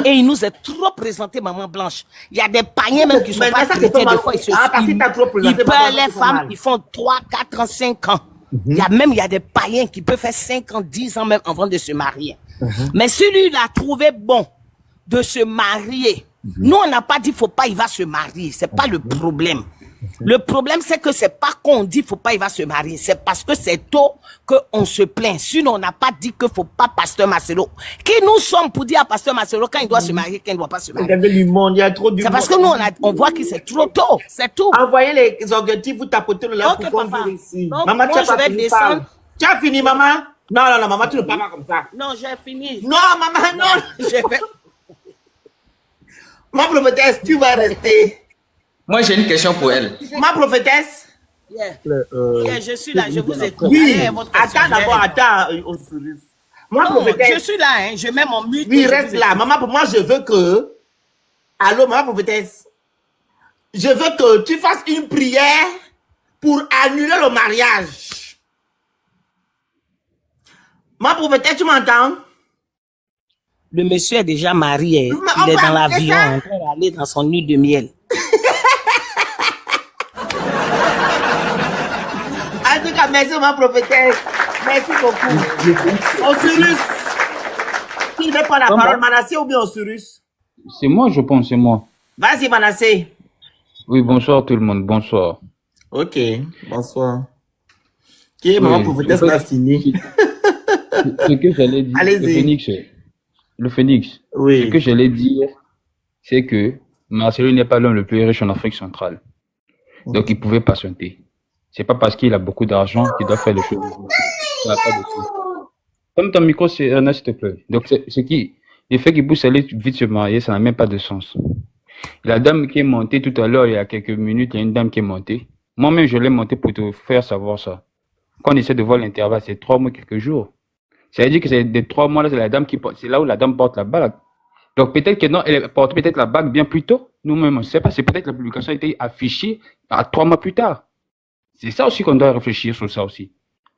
Et il nous a trop présenté Maman Blanche. Il y a des païens même qui sont pas chrétiens, des fois ils se ils perdent les femmes, ils font 3, 4 ans, 5 ans. Il y a des païens qui peuvent faire 5 ans, 10 ans même avant de se marier. Mais celui il a trouvé bon de se marier. Nous, on n'a pas dit faut pas, il va se marier. C'est pas le problème. Le problème, c'est que c'est pas qu'on dit faut pas, il va se marier. C'est parce que c'est tôt qu'on se plaint. Sinon, on n'a pas dit que faut pas Pasteur Marcelo. Qui nous sommes pour dire à Pasteur Marcelo quand il doit se marier, quand il ne doit pas se marier? Il y a trop du monde. C'est parce que nous, on voit que c'est trop tôt. C'est tout. Envoyez les objectifs, vous tapotez le là pour qu'on ici. Donc, Maman, moi, je vais descendre. Tu as fini, maman? Non, maman, tu ne parles pas comme ça. Non, j'ai fini. Non, maman, non. Je vais... Ma prophétesse, tu vas rester. Moi, j'ai une question pour elle. Ma prophétesse. Yeah, je suis là, je vous écoute. Oui, Allez, votre question, attends d'abord, attends, on se ruse. Moi, non, prophétesse. je suis là, hein, je mets mon mute. Oui, reste là. Maman, pour moi, je veux que... Allô, maman prophétesse. Je veux que tu fasses une prière pour annuler le mariage. Ma prophétesse, tu m'entends? Le monsieur est déjà marié. Il est dans l'avion en train d'aller dans son nuit de miel. En tout cas, merci ma prophétesse. Merci beaucoup. Osiris. Qui ne veut pas la parole, Manassé ou bien Osiris? C'est moi, je pense, c'est moi. Vas-y, Manasseh. Oui, bonsoir tout le monde, bonsoir. Ok, bonsoir. Qui est maman Oui, prophétesse en l'a fait, fini. ce que j'allais dire, Allez-y. le Phénix, ce Oui. que j'allais dire, c'est que Marcelo n'est pas l'homme le plus riche en Afrique centrale. Donc, il pouvait patienter. C'est pas parce qu'il a beaucoup d'argent qu'il doit faire les choses. Ça n'a pas de sens. Comme ton micro, Anna, s'il te plaît. Donc, le fait qu'il puisse aller vite se marier, ça n'a même pas de sens. La dame qui est montée tout à l'heure, il y a quelques minutes, il y a une dame qui est montée. Moi-même, je l'ai montée pour te faire savoir ça. Quand on essaie de voir l'intervalle, c'est 3 mois, quelques jours. Ça veut dire que c'est des 3 mois là, c'est la dame qui porte, c'est là où la dame porte la bague. Donc peut-être que non, elle porte peut-être la bague bien plus tôt. Nous-mêmes, on ne sait pas. C'est peut-être que la publication a été affichée à 3 mois plus tard. C'est ça aussi qu'on doit réfléchir sur ça aussi.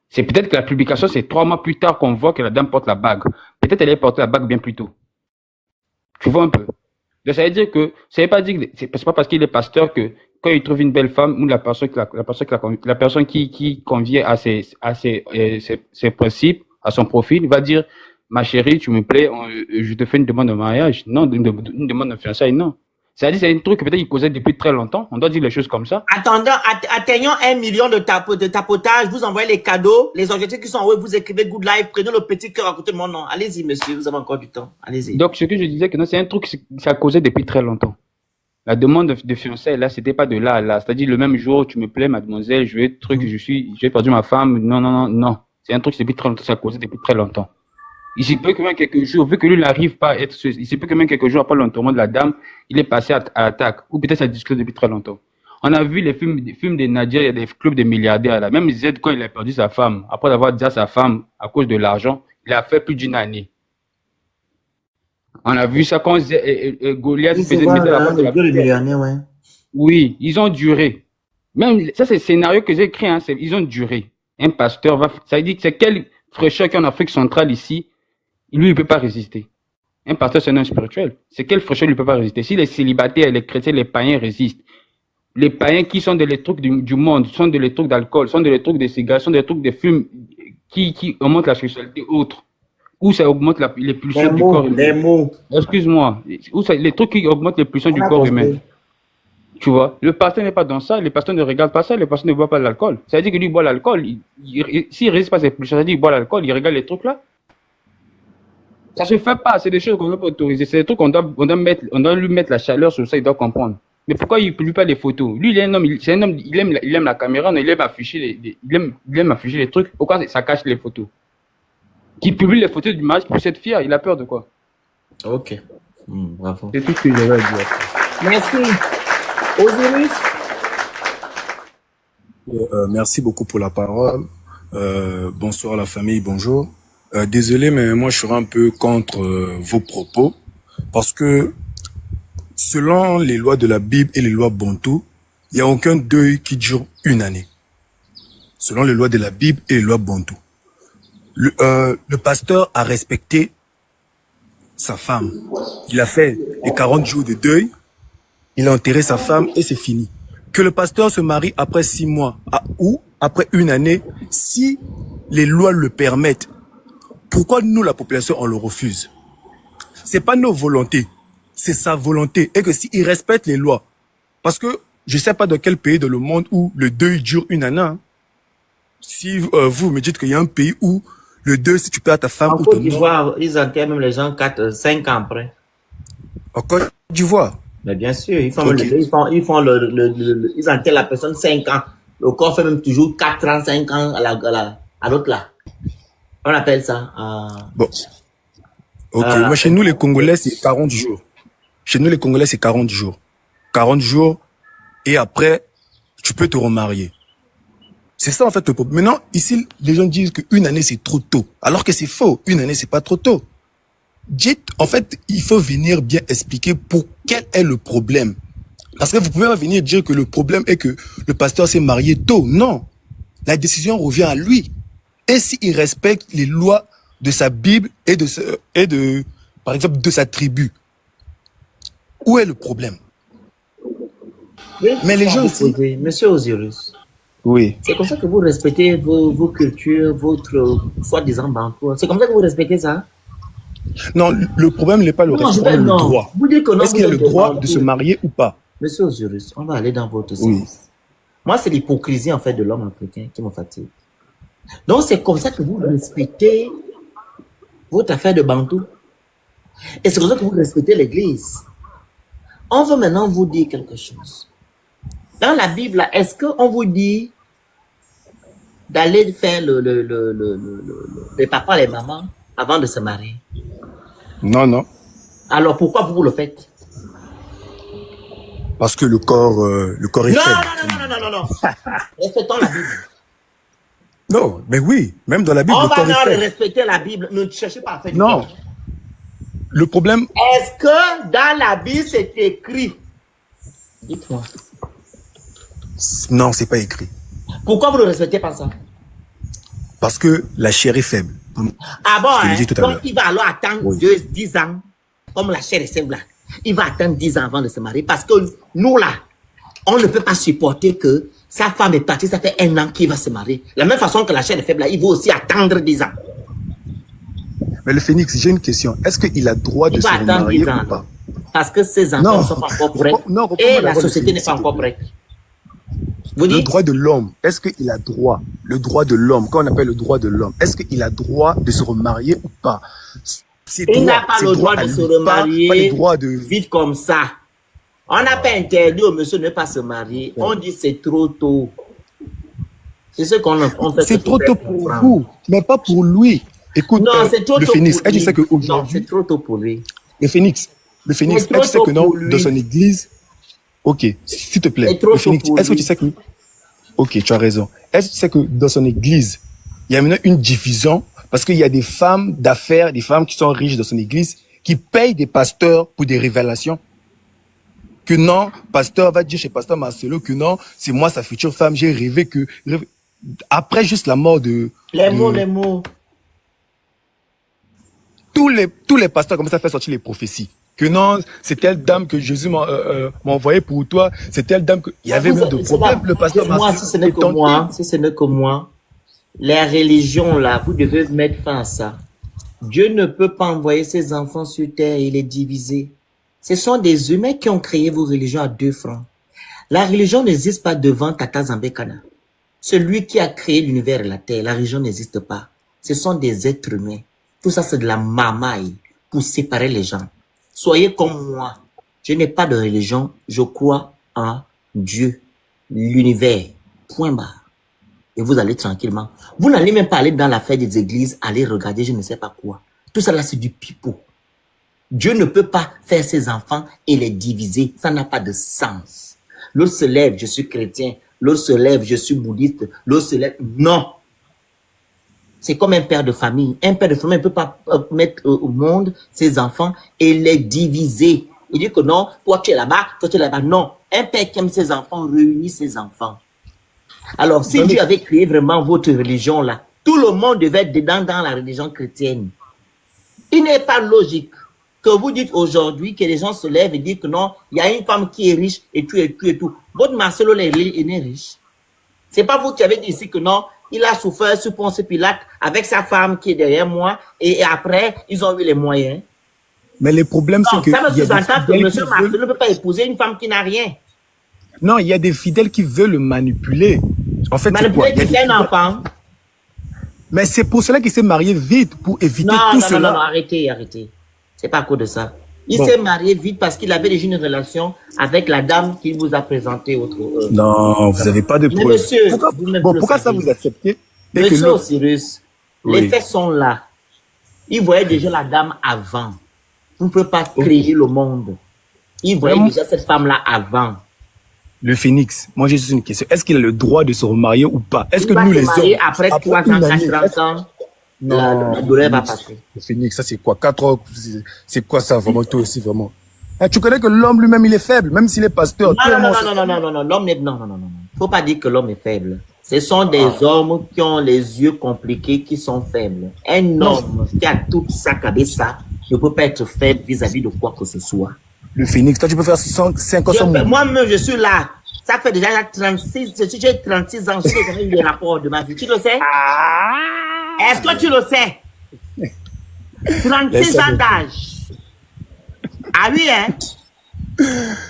C'est peut-être que la publication, c'est 3 mois plus tard qu'on voit que la dame porte la bague. Peut-être elle a porté la bague bien plus tôt. Tu vois un peu. Donc ça veut dire que, ça veut pas dire que c'est pas parce qu'il est pasteur que quand il trouve une belle femme ou la personne qui convient à ses principes, à son profil, va dire, ma chérie, tu me plais, je te fais une demande de mariage. Non, une demande de fiançailles, non. C'est-à-dire, c'est un truc que peut-être il causait depuis très longtemps. On doit dire les choses comme ça. Atteignons 1 million de tapotage, vous envoyez les cadeaux, les objectifs qui sont envoyés, vous écrivez good life, prenez le petit cœur à côté de mon nom. Allez-y, monsieur, vous avez encore du temps. Allez-y. Donc, ce que je disais, que non, c'est un truc que ça causait depuis très longtemps. La demande de fiançailles, là, c'était pas de là à là. C'est-à-dire, le même jour, tu me plais, mademoiselle, j'ai perdu ma femme. Non. C'est un truc qui depuis très longtemps, ça causait depuis très longtemps. Il se peut que même quelques jours, vu que lui n'arrive pas à être, il se peut que même quelques jours après l'enterrement de la dame, il est passé à l'attaque. Ou peut-être ça discute depuis très longtemps. On a vu les films de Nadia, il y a des clubs de milliardaires là. Même Z, quand il a perdu sa femme, après avoir dit à sa femme à cause de l'argent, il a fait plus d'une année. On a vu ça quand Goliath faisait la porte de la pierre. Ouais. Oui, ils ont duré. Même ça, c'est le scénario que j'ai écrit, hein, ils ont duré. Un pasteur va, ça veut dire que c'est quelle fraîcheur qu'il y a en Afrique centrale ici, lui, il ne peut pas résister. Un pasteur, c'est un homme spirituel. C'est quelle fraîcheur il ne peut pas résister. Si les célibataires, les chrétiens, les païens résistent, les païens qui sont des trucs du monde, sont des trucs d'alcool, sont des trucs de cigarettes, sont des trucs de fumes qui augmentent la sexualité autre, où ça augmente les pulsions du corps humain. Excuse-moi. Les trucs qui augmentent les pulsions du corps humain. Tu vois, le pasteur n'est pas dans ça, les pasteurs ne regardent pas ça, les pasteurs ne boivent pas de l'alcool. Ça veut dire que lui, il boit l'alcool. S'il ne résiste pas à ses pulsions, ça veut dire qu'il boit l'alcool, il regarde les trucs là. Ça se fait pas, c'est des choses qu'on ne doit pas autoriser. C'est des trucs qu'on doit lui mettre la chaleur sur ça, il doit comprendre. Mais pourquoi il ne publie pas les photos? Lui, il est un homme, il aime la caméra, il aime afficher les trucs. Pourquoi ça cache les photos? Qu'il publie les photos du mariage pour être fier, il a peur de quoi? Ok. Bravo. C'est tout ce que j'avais à dire. Merci. Osiris. Merci beaucoup pour la parole. Bonsoir la famille, bonjour. Désolé, mais moi je serai un peu contre vos propos parce que selon les lois de la Bible et les lois Bantou, il n'y a aucun deuil qui dure une année. Selon les lois de la Bible et les lois Bantou. Le pasteur a respecté sa femme. Il a fait les 40 jours de deuil, il a enterré sa femme et c'est fini. Que le pasteur se marie après 6 mois ou après une année, si les lois le permettent, pourquoi nous, la population, on le refuse? C'est pas nos volontés, c'est sa volonté. Et que s'il respecte les lois, parce que je sais pas dans quel pays de le monde où le deuil dure une année. Hein. Si vous me dites qu'il y a un pays où le deuil, si tu perds ta femme En ou Côte ton d'Ivoire, ils enterrent même les gens 5 ans après. En Côte d'Ivoire? Mais bien sûr, ils enterrent la personne 5 ans. Le corps fait même toujours 4 ans, 5 ans à l'autre là. On appelle ça. Bon. Ok, moi chez nous les Congolais c'est 40 jours. Chez nous les Congolais c'est 40 jours. 40 jours et après tu peux te remarier. C'est ça en fait le problème. Maintenant ici les gens disent qu'une année c'est trop tôt. Alors que c'est faux. Une année c'est pas trop tôt. Dites, en fait il faut venir bien expliquer pour quel est le problème. Parce que vous pouvez pas venir dire que le problème est que le pasteur s'est marié tôt. Non. La décision revient à lui. Et s'il respecte les lois de sa Bible et par exemple, de sa tribu, où est le problème? Oui, mais les gens ici... Monsieur Osiris, oui. C'est comme ça que vous respectez vos cultures, votre soi-disant banco. C'est comme ça que vous respectez ça? Non, le problème n'est pas le Non, respect, le non. droit. Vous dites que non, Est-ce qu'il a le droit de se marier ou pas? Monsieur Osiris, on va aller dans votre sens. Oui. Moi, c'est l'hypocrisie, en fait, de l'homme africain qui me fatigue. Donc, c'est comme ça que vous respectez votre affaire de Bantou. Et c'est comme ça que vous respectez l'Église. On veut maintenant vous dire quelque chose. Dans la Bible, est-ce qu'on vous dit d'aller faire les papas et les mamans avant de se marier? Non, non. Alors, pourquoi vous le faites? Parce que le corps est faible. Non. Respectons la Bible. Non, mais oui, même dans la Bible, On le va corps est maintenant faible. respecter la Bible. Ne cherchez pas à faire du Non. corps. Le problème, Est-ce que dans la Bible, c'est écrit? Dites-moi. non, c'est pas écrit. Pourquoi vous ne respectez pas ça? Parce que la chair est faible. Ah bon, Je te l'ai dit tout à donc l'heure. il va alors attendre Oui. 10 ans, comme la chair est faible là. Il va attendre 10 ans avant de se marier parce que nous là, on ne peut pas supporter que sa femme est partie, ça fait 1 an qu'il va se marier. La même façon que la chair est faible là, il va aussi attendre 10 ans. Mais le Phénix, j'ai une question. Est-ce qu'il a droit de Il se va attendre remarier 10 ans. ou pas? Parce que ses enfants Non. ne sont pas encore prêts. Non, reprends-moi Et la d'abord le société Phénix, n'est pas s'il te encore plaît. prête. Vous Le dites? droit de l'homme, est-ce qu'il a droit, le droit de l'homme, quand on appelle le droit de l'homme, est-ce qu'il a droit de se remarier ou pas? Il n'a pas le droit de se remarier pas le droit de... vite comme ça. On n'a pas interdit au monsieur de ne pas se marier. On dit c'est trop tôt. C'est ce qu'on fait. C'est trop tôt pour vous, mais pas pour lui. Écoute, Non, c'est trop le tôt Phénix, pour est-ce que lui. tu sais Non, qu'aujourd'hui... c'est trop tôt pour lui. Le Phénix, C'est est-ce trop que tu sais tôt que dans, pour lui. dans son église... Ok, s'il te plaît, C'est trop le Phénix, tôt pour est-ce que lui. tu sais que... Ok, tu as raison. Est-ce que tu sais que dans son église, il y a maintenant une division parce qu'il y a des femmes d'affaires, des femmes qui sont riches dans son église, qui payent des pasteurs pour des révélations? Que non, pasteur va dire chez pasteur Marcelo que non, c'est moi sa future femme, j'ai rêvé que... Après juste la mort de... Les mots. Tous les pasteurs commencent à faire sortir les prophéties. Que non, c'est telle dame que Jésus m'a envoyé pour toi, c'est telle dame que... Il y avait même de problèmes, le pasteur Moi, Marcelo. si ce n'est que moi, les religions là, vous devez mettre fin à ça. Dieu ne peut pas envoyer ses enfants sur terre et les diviser. Ce sont des humains qui ont créé vos religions à 2 francs. La religion n'existe pas devant Tata Zambekana. Celui qui a créé l'univers et la terre, la religion n'existe pas. Ce sont des êtres humains. Tout ça, c'est de la mamaille pour séparer les gens. Soyez comme moi. Je n'ai pas de religion. Je crois en Dieu, l'univers. Point barre. Et vous allez tranquillement. Vous n'allez même pas aller dans la fête des églises, aller regarder je ne sais pas quoi. Tout ça là, c'est du pipeau. Dieu ne peut pas faire ses enfants et les diviser. Ça n'a pas de sens. L'autre se lève, je suis chrétien. L'autre se lève, je suis bouddhiste. L'autre se lève. Non. C'est comme un père de famille. Un père de famille ne peut pas mettre au monde ses enfants et les diviser. Il dit que non, toi tu es là-bas, toi tu es là-bas. Non. Un père qui aime ses enfants réunit ses enfants. Alors, si Dieu avait créé vraiment votre religion là, tout le monde devait être dedans dans la religion chrétienne. Il n'est pas logique que vous dites aujourd'hui que les gens se lèvent et disent que non, il y a une femme qui est riche et tout et tout et tout. Votre Marcelo est riche. C'est pas vous qui avez dit ici que non, il a souffert sous Ponce Pilate avec sa femme qui est derrière moi et après, ils ont eu les moyens. Mais le problème, c'est que... Ça me sous-entend que M. M. Marcelo ne peut pas épouser une femme qui n'a rien. Non, il y a des fidèles qui veulent le manipuler. En fait, c'est quoi? Manipuler qui fait un enfant. Mais c'est pour cela qu'il s'est marié vite, pour éviter tout cela. Non, arrêtez. C'est pas à cause de ça. Il s'est marié vite parce qu'il avait déjà une relation avec la dame qu'il vous a présentée. Non, vous n'avez pas de preuves. Monsieur, pourquoi ça vous acceptez? Monsieur Osiris, les faits sont là. Il voyait déjà la dame avant. Vous ne pouvez pas créer le monde. Il voyait déjà cette femme-là avant. Le Phénix, moi j'ai juste une question. Est-ce qu'il a le droit de se remarier ou pas? Est-ce que nous les hommes... Après 3 ans, 4 ans, la douleur va passer. Le Phénix, ça c'est quoi? 4 ans, c'est quoi ça vraiment, toi aussi vraiment? Tu connais que l'homme lui-même il est faible, même s'il est pasteur. Non, l'homme n'est... Non. Faut pas dire que l'homme est faible. Ce sont des hommes qui ont les yeux compliqués qui sont faibles. Un homme qui a toute sa cabeza ne peut pas être faible vis-à-vis de quoi que ce soit. Le Phénix, toi tu peux faire 5 ans sans mourir. Moi-même, je suis là. Ça fait déjà 36, j'ai 36 ans, je sais eu les rapports de ma vie. Tu le sais? Est-ce que tu le sais? 36 ans d'âge. Ah oui, hein?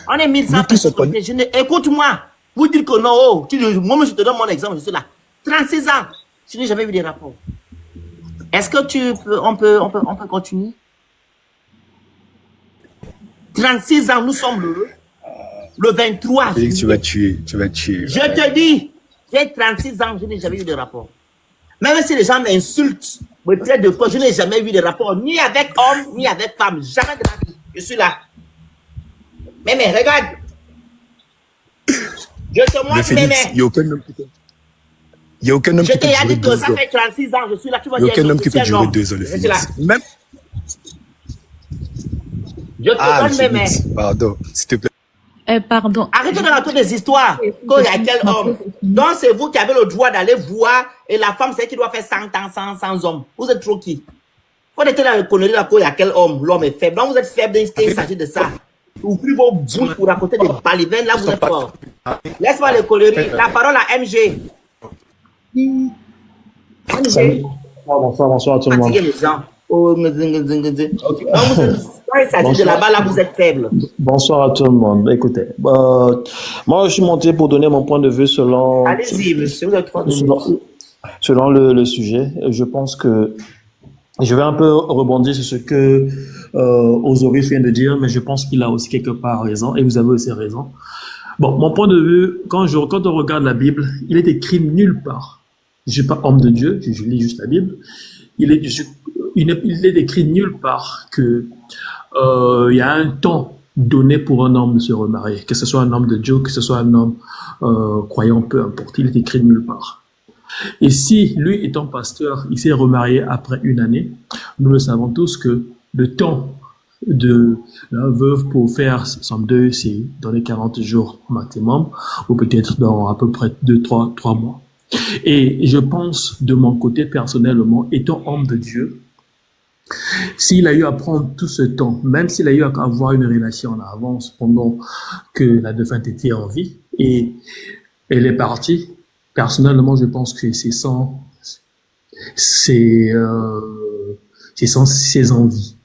On est 1100 personnes. Écoute-moi. Vous dire que non, oh, moi, je te donne mon exemple, je suis là. 36 ans. Je n'ai jamais vu des rapports. Est-ce que on peut continuer? 36 ans, nous sommes le 23. Tu vas tuer. Je te dis, j'ai 36 ans, je n'ai jamais eu de rapport. Même si les gens m'insultent, me traitent de quoi, je n'ai jamais vu de rapport, ni avec homme, ni avec femme. Jamais de la vie. Je suis là. Mais regarde. Je te montre mes mains. Il n'y a aucun homme qui peut durer 2 ans. Ça fait 36 ans, je suis là. Il n'y a aucun homme qui peut durer 2 ans, le Phoenix. Même... Je te donne mes mains. Pardon, s'il te plaît. Pardon. Arrêtez de raconter des histoires. Qu'il y a quel homme. Donc, c'est vous qui avez le droit d'aller voir. Et la femme, c'est elle qui doit faire 100 ans sans homme. Vous êtes trop qui? Faut être là, connerie là, qu'il y a quel homme. L'homme est faible. Donc, vous êtes faible il s'agit de ça. Ouvrez vos bouches pour raconter des balivernes. Là, vous êtes fort. Laisse-moi les conneries. La parole à MG. MG. Bonsoir à tout le monde. Fatiguez les gens. Quand il s'agit de là-bas, là, vous êtes faible. Bonsoir à tout le monde. Écoutez, moi, je suis monté pour donner mon point de vue selon... Allez-y, monsieur, vous avez 3 minutes. Selon le sujet. Je pense que je vais un peu rebondir sur ce que Osiris vient de dire, mais je pense qu'il a aussi quelque part raison, et vous avez aussi raison. Bon, mon point de vue, quand on regarde la Bible, il est écrit nulle part. Je suis pas homme de Dieu, je lis juste la Bible. Il est écrit nulle part que il y a un temps donné pour un homme de se remarier, que ce soit un homme de Dieu, que ce soit un homme croyant, peu importe. Il est écrit nulle part. Et si lui étant pasteur, il s'est remarié après 1 année, nous le savons tous que le temps de la veuve pour faire son deuil, c'est dans les 40 jours maximum, ou peut-être dans à peu près 3 mois. Et je pense, de mon côté personnellement, étant homme de Dieu, s'il a eu à prendre tout ce temps, même s'il a eu à avoir une relation en avance pendant que la défunte était en vie, et elle est partie, personnellement, je pense que c'est sans ses envies.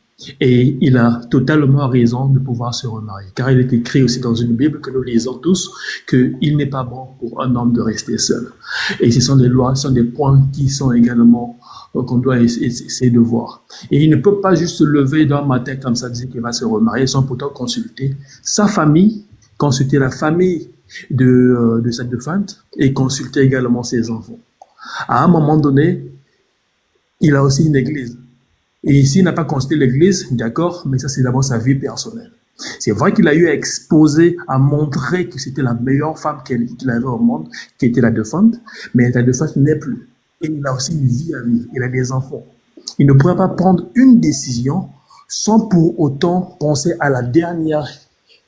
Et il a totalement raison de pouvoir se remarier. Car il est écrit aussi dans une Bible que nous lisons tous qu'il n'est pas bon pour un homme de rester seul. Et ce sont des lois, ce sont des points qui sont également qu'on doit essayer de voir. Et il ne peut pas juste se lever d'un matin comme ça, dire qu'il va se remarier sans pourtant consulter sa famille, consulter la famille de cette défunte et consulter également ses enfants. À un moment donné, il a aussi une église. Et s'il n'a pas consulté l'église, d'accord, mais ça c'est d'abord sa vie personnelle. C'est vrai qu'il a eu à exposer, à montrer que c'était la meilleure femme qu'il avait au monde, qui était la défunte, mais la défunte n'est plus. Et il a aussi une vie à vivre, il a des enfants. Il ne pourrait pas prendre une décision sans pour autant penser à la dernière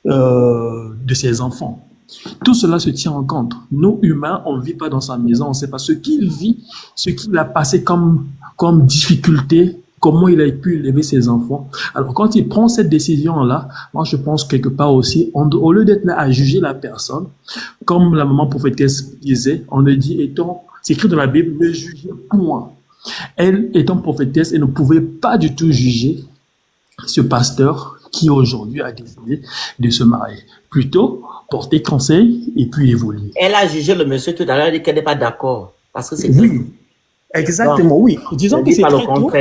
de ses enfants. Tout cela se tient en compte. Nous, humains, on ne vit pas dans sa maison, on ne sait pas ce qu'il vit, ce qu'il a passé comme difficulté, comment il a pu élever ses enfants. Alors, quand il prend cette décision-là, moi, je pense quelque part aussi, au lieu d'être là à juger la personne, comme la maman prophétesse disait, on le dit, c'est écrit dans la Bible, ne jugez point. Elle, étant prophétesse, elle ne pouvait pas du tout juger ce pasteur qui aujourd'hui a décidé de se marier. Plutôt, porter conseil et puis évoluer. Elle a jugé le monsieur tout à l'heure, elle dit qu'elle n'est pas d'accord. Parce que c'est... Oui, exactement, oui. Disons que c'est très tôt.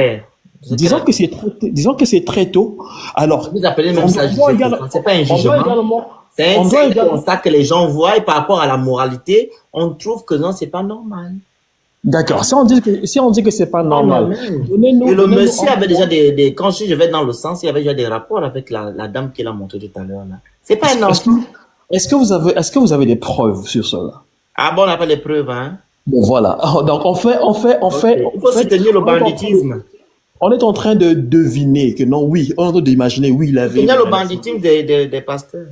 Disons que c'est très tôt. Alors, vous appelez même ça juger, c'est pas un jugement. C'est un constat que les gens voient et par rapport à la moralité, on trouve que non, c'est pas normal. D'accord. Si on dit que c'est pas normal. Et le monsieur avait déjà quand je vais dans le sens, il y avait déjà des rapports avec la dame qu'il a montré tout à l'heure là. C'est pas un enfant. Est-ce que vous avez des preuves sur cela? Ah bon, on n'a pas les preuves, hein. Bon, voilà. Donc, on fait. Il faut soutenir le banditisme. On est en train de deviner que non, oui, on est en train d'imaginer, oui, il avait. Soutenir le banditisme des pasteurs.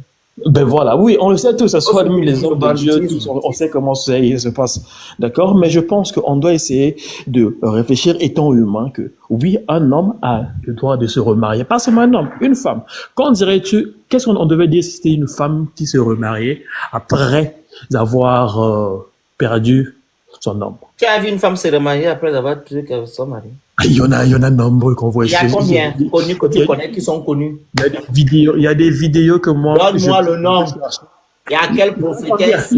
Ben voilà, oui, on le sait tous, ce soit nous, les hommes de Dieu, tous, on sait comment ça se passe. D'accord? Mais je pense qu'on doit essayer de réfléchir, étant humain, que oui, un homme a le droit de se remarier. Pas seulement un homme, une femme. Quand dirais-tu, qu'est-ce qu'on devait dire si c'était une femme qui se remariait après avoir perdu son homme? Tu as vu une femme se remarier après avoir tué son mari? Il y en a nombreux qu'on voit. Il y a combien connus que tu connais qui sont connus? Il y a des vidéos que moi... Donne-moi le nom. Il y a quelle prophétesse?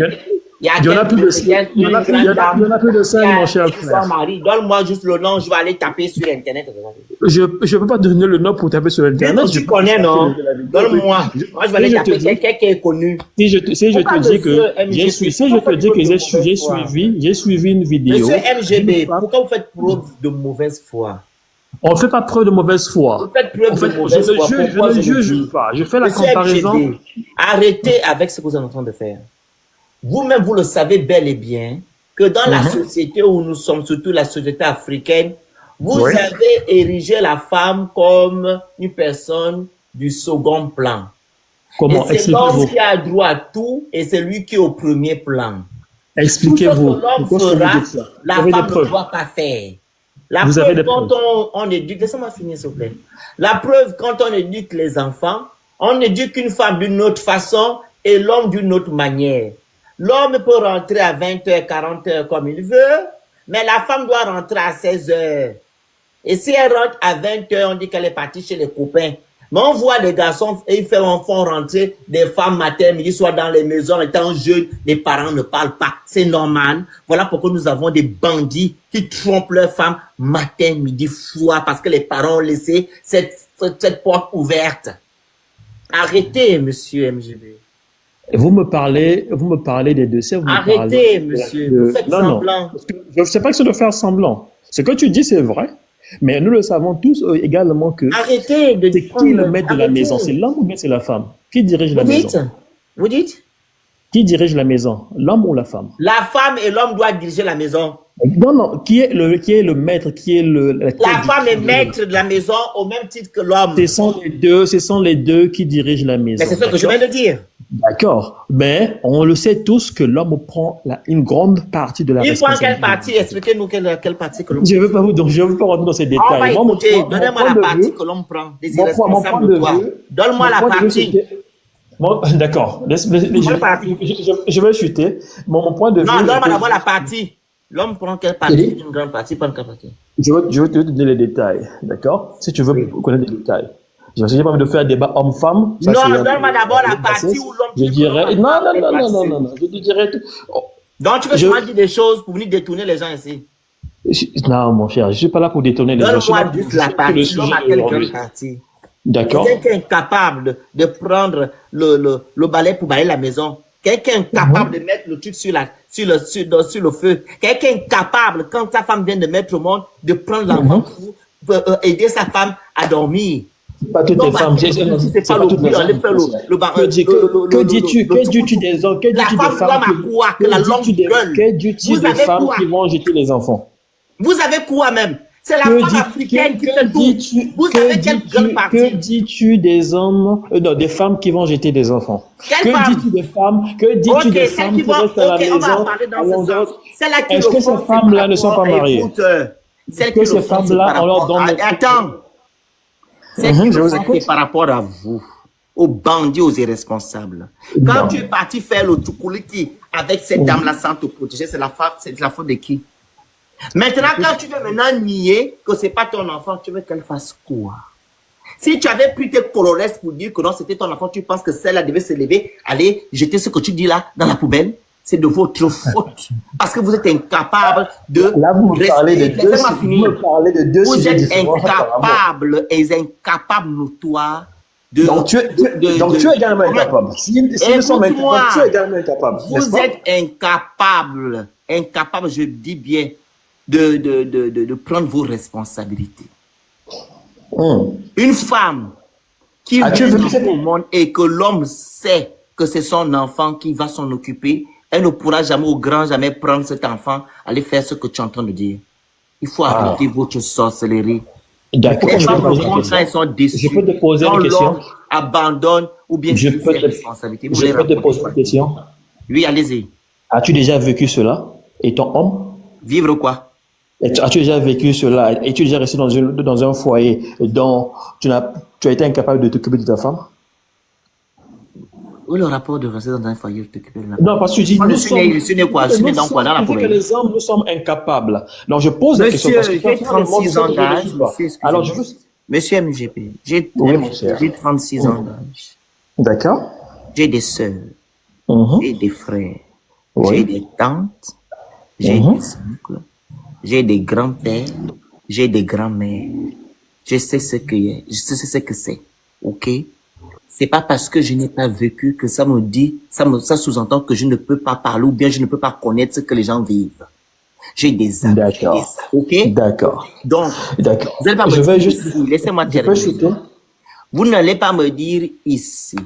Il y en a plus de 5, mon cher frère. Donne-moi juste le nom, je vais aller taper sur Internet. Je ne peux pas te donner le nom pour taper sur Internet. Tu connais, non? Donne-moi. Moi, je vais aller taper quelqu'un qui est connu. Si je te dis que j'ai suivi une vidéo. Monsieur MGB, pourquoi vous faites preuve de mauvaise foi? On ne fait pas preuve de mauvaise foi. Vous faites preuve de mauvaise foi. Je ne juge pas. Je fais la comparaison. MGB, arrêtez avec ce que vous êtes en train de faire. Vous-même, vous le savez bel et bien que dans la société où nous sommes, surtout la société africaine, vous avez érigé la femme comme une personne du second plan. Comment? Et c'est l'homme qui a droit à tout et c'est lui qui est au premier plan. Expliquez-vous. Tout ce que l'homme fera, la femme ne doit pas faire. La preuve, quand on éduque, laissez-moi finir s'il vous plaît. La preuve, quand on éduque les enfants, on éduque une femme d'une autre façon et l'homme d'une autre manière. L'homme peut rentrer à 20h, 40h comme il veut, mais la femme doit rentrer à 16h. Et si elle rentre à 20h, on dit qu'elle est partie chez les copains. Mais on voit les garçons, ils font rentrer des femmes matin, midi, soir dans les maisons, étant jeunes, les parents ne parlent pas. C'est normal. Voilà pourquoi nous avons des bandits qui trompent leurs femmes matin, midi, soir, parce que les parents ont laissé cette porte ouverte. Arrêtez, monsieur MGB. Vous me parlez des dossiers. Arrêtez, monsieur. Vous faites semblant. Je ne sais pas que c'est de faire semblant. Ce que tu dis, c'est vrai. Mais nous le savons tous également que... Arrêtez de dire... C'est qui le maître de la maison? C'est l'homme ou bien c'est la femme? Qui dirige la maison? Vous dites? Qui dirige la maison? L'homme ou la femme? La femme et l'homme doivent diriger la maison. Non. Qui est le maître? La femme est maître de la maison au même titre que l'homme. Ce sont les deux qui dirigent la maison. Mais c'est ce que je viens de dire. D'accord. Mais on le sait tous que l'homme prend une grande partie de la responsabilité. Il prend quelle partie? Expliquez-nous quelle partie que l'homme prend. Je ne veux pas rentrer dans ces détails. On va écouter. Donnez-moi la partie que l'homme prend. Les irresponsables de toi. Donne-moi la partie. D'accord. Je vais chuter. Mon point de vue... Non, donne-moi d'abord la partie. L'homme prend quelle partie? Une grande partie, pas une grande partie. Je vais te donner les détails. D'accord? Si tu veux connaître les détails. Je n'ai pas envie de faire un débat homme-femme. Non, donne-moi d'abord la partie où l'homme... Je dirais... Non. Je te dirais... Donc, tu veux seulement dire des choses pour venir détourner les gens ici? Non, mon cher, je ne suis pas là pour détourner les gens. Donne-moi juste la partie. L'homme a quelle grande partie? D'accord. Quelqu'un est incapable de prendre le balai pour balayer la maison. Quelqu'un est incapable de mettre le truc sur le feu. Quelqu'un est incapable, quand sa femme vient de mettre au monde, de prendre l'enfant pour aider sa femme à dormir. Pas toutes les femmes. C'est pas que dis-tu des hommes? Que dis-tu des femmes? Que dis-tu des femmes qui vont jeter les enfants? Vous avez quoi même? C'est la femme africaine qui fait tout. Vous avez quelle grande partie? Que dis-tu des hommes, des femmes qui vont jeter des enfants? Que dis-tu des femmes? Que dis-tu des femmes qui restent à la maison? Est-ce que ces femmes-là ne sont pas mariées? Est-ce que ces femmes-là, on leur donne... Attends. C'est par rapport à vous, aux bandits, aux irresponsables. Quand tu es parti faire le tukuliki avec cette dame-là sans te protéger, c'est la faute de qui? Maintenant, quand tu veux maintenant nier que c'est pas ton enfant, tu veux qu'elle fasse quoi? Si tu avais pris tes colores pour dire que non, c'était ton enfant, tu penses que celle-là devait se lever, aller jeter ce que tu dis là dans la poubelle? C'est de votre faute. Parce que vous êtes incapable de... Là, vous me parlez de deux vous êtes incapable et incapables notoires de... Donc, tu es également incapable. Si nous sommes incapables, tu es également incapable. Vous êtes incapable, je dis bien, de prendre vos responsabilités. Une femme qui vit au monde et que l'homme sait que c'est son enfant qui va s'en occuper, elle ne pourra jamais au grand jamais prendre cet enfant, aller faire ce que tu es en train de dire. Il faut arrêter votre sorcellerie. D'accord. Les femmes elles sont déçues. Je peux te poser une question? Abandonne ou bien je peux te poser une question? Oui, allez-y. As-tu déjà vécu cela, étant homme? Vivre quoi? As-tu déjà vécu cela? Es-tu déjà resté dans un foyer dont tu as été incapable de t'occuper de ta femme? Où est le rapport de rester dans un foyer où t'occuper de la Non, parce que tu dis, Moi, nous je suis né, sommes, je suis né quoi? Je suis né dans quoi? Dans la tu dis que poubelle. les hommes, nous sommes incapables. Donc, je pose la question Monsieur, parce que j'ai toi, le monde 36 sait ans que je ne d'âge, suis pas. monsieur, Alors, je excusez-moi. veux... Monsieur MGP, Oui, mon cher. j'ai 36 ans d'âge. D'accord. J'ai des sœurs, j'ai des frères, j'ai Oui. des tantes, j'ai des oncles, j'ai des grands-pères, j'ai des grands-mères. Je sais ce que c'est. OK? C'est pas parce que je n'ai pas vécu que ça me dit, ça sous-entend que je ne peux pas parler ou bien je ne peux pas connaître ce que les gens vivent. J'ai des amis. D'accord. OK? D'accord. Donc, D'accord. vous n'allez pas me Je vais dire juste... ici, laissez-moi Je peux terminer. shooter? Vous n'allez pas me dire ici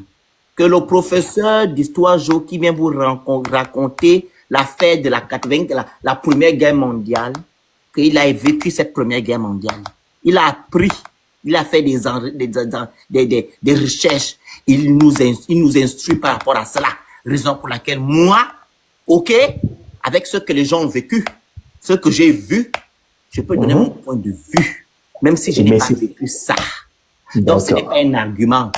que le professeur d'histoire géo qui vient vous raconter l'affaire de la Première Guerre mondiale, qu'il a vécu cette Première Guerre mondiale. Il a appris, il a fait des recherches, il nous instruit par rapport à cela. Raison pour laquelle moi, OK, avec ce que les gens ont vécu, ce que j'ai vu, je peux donner mon point de vue, même si je n'ai pas vécu ça. Donc, ce n'est pas un argument.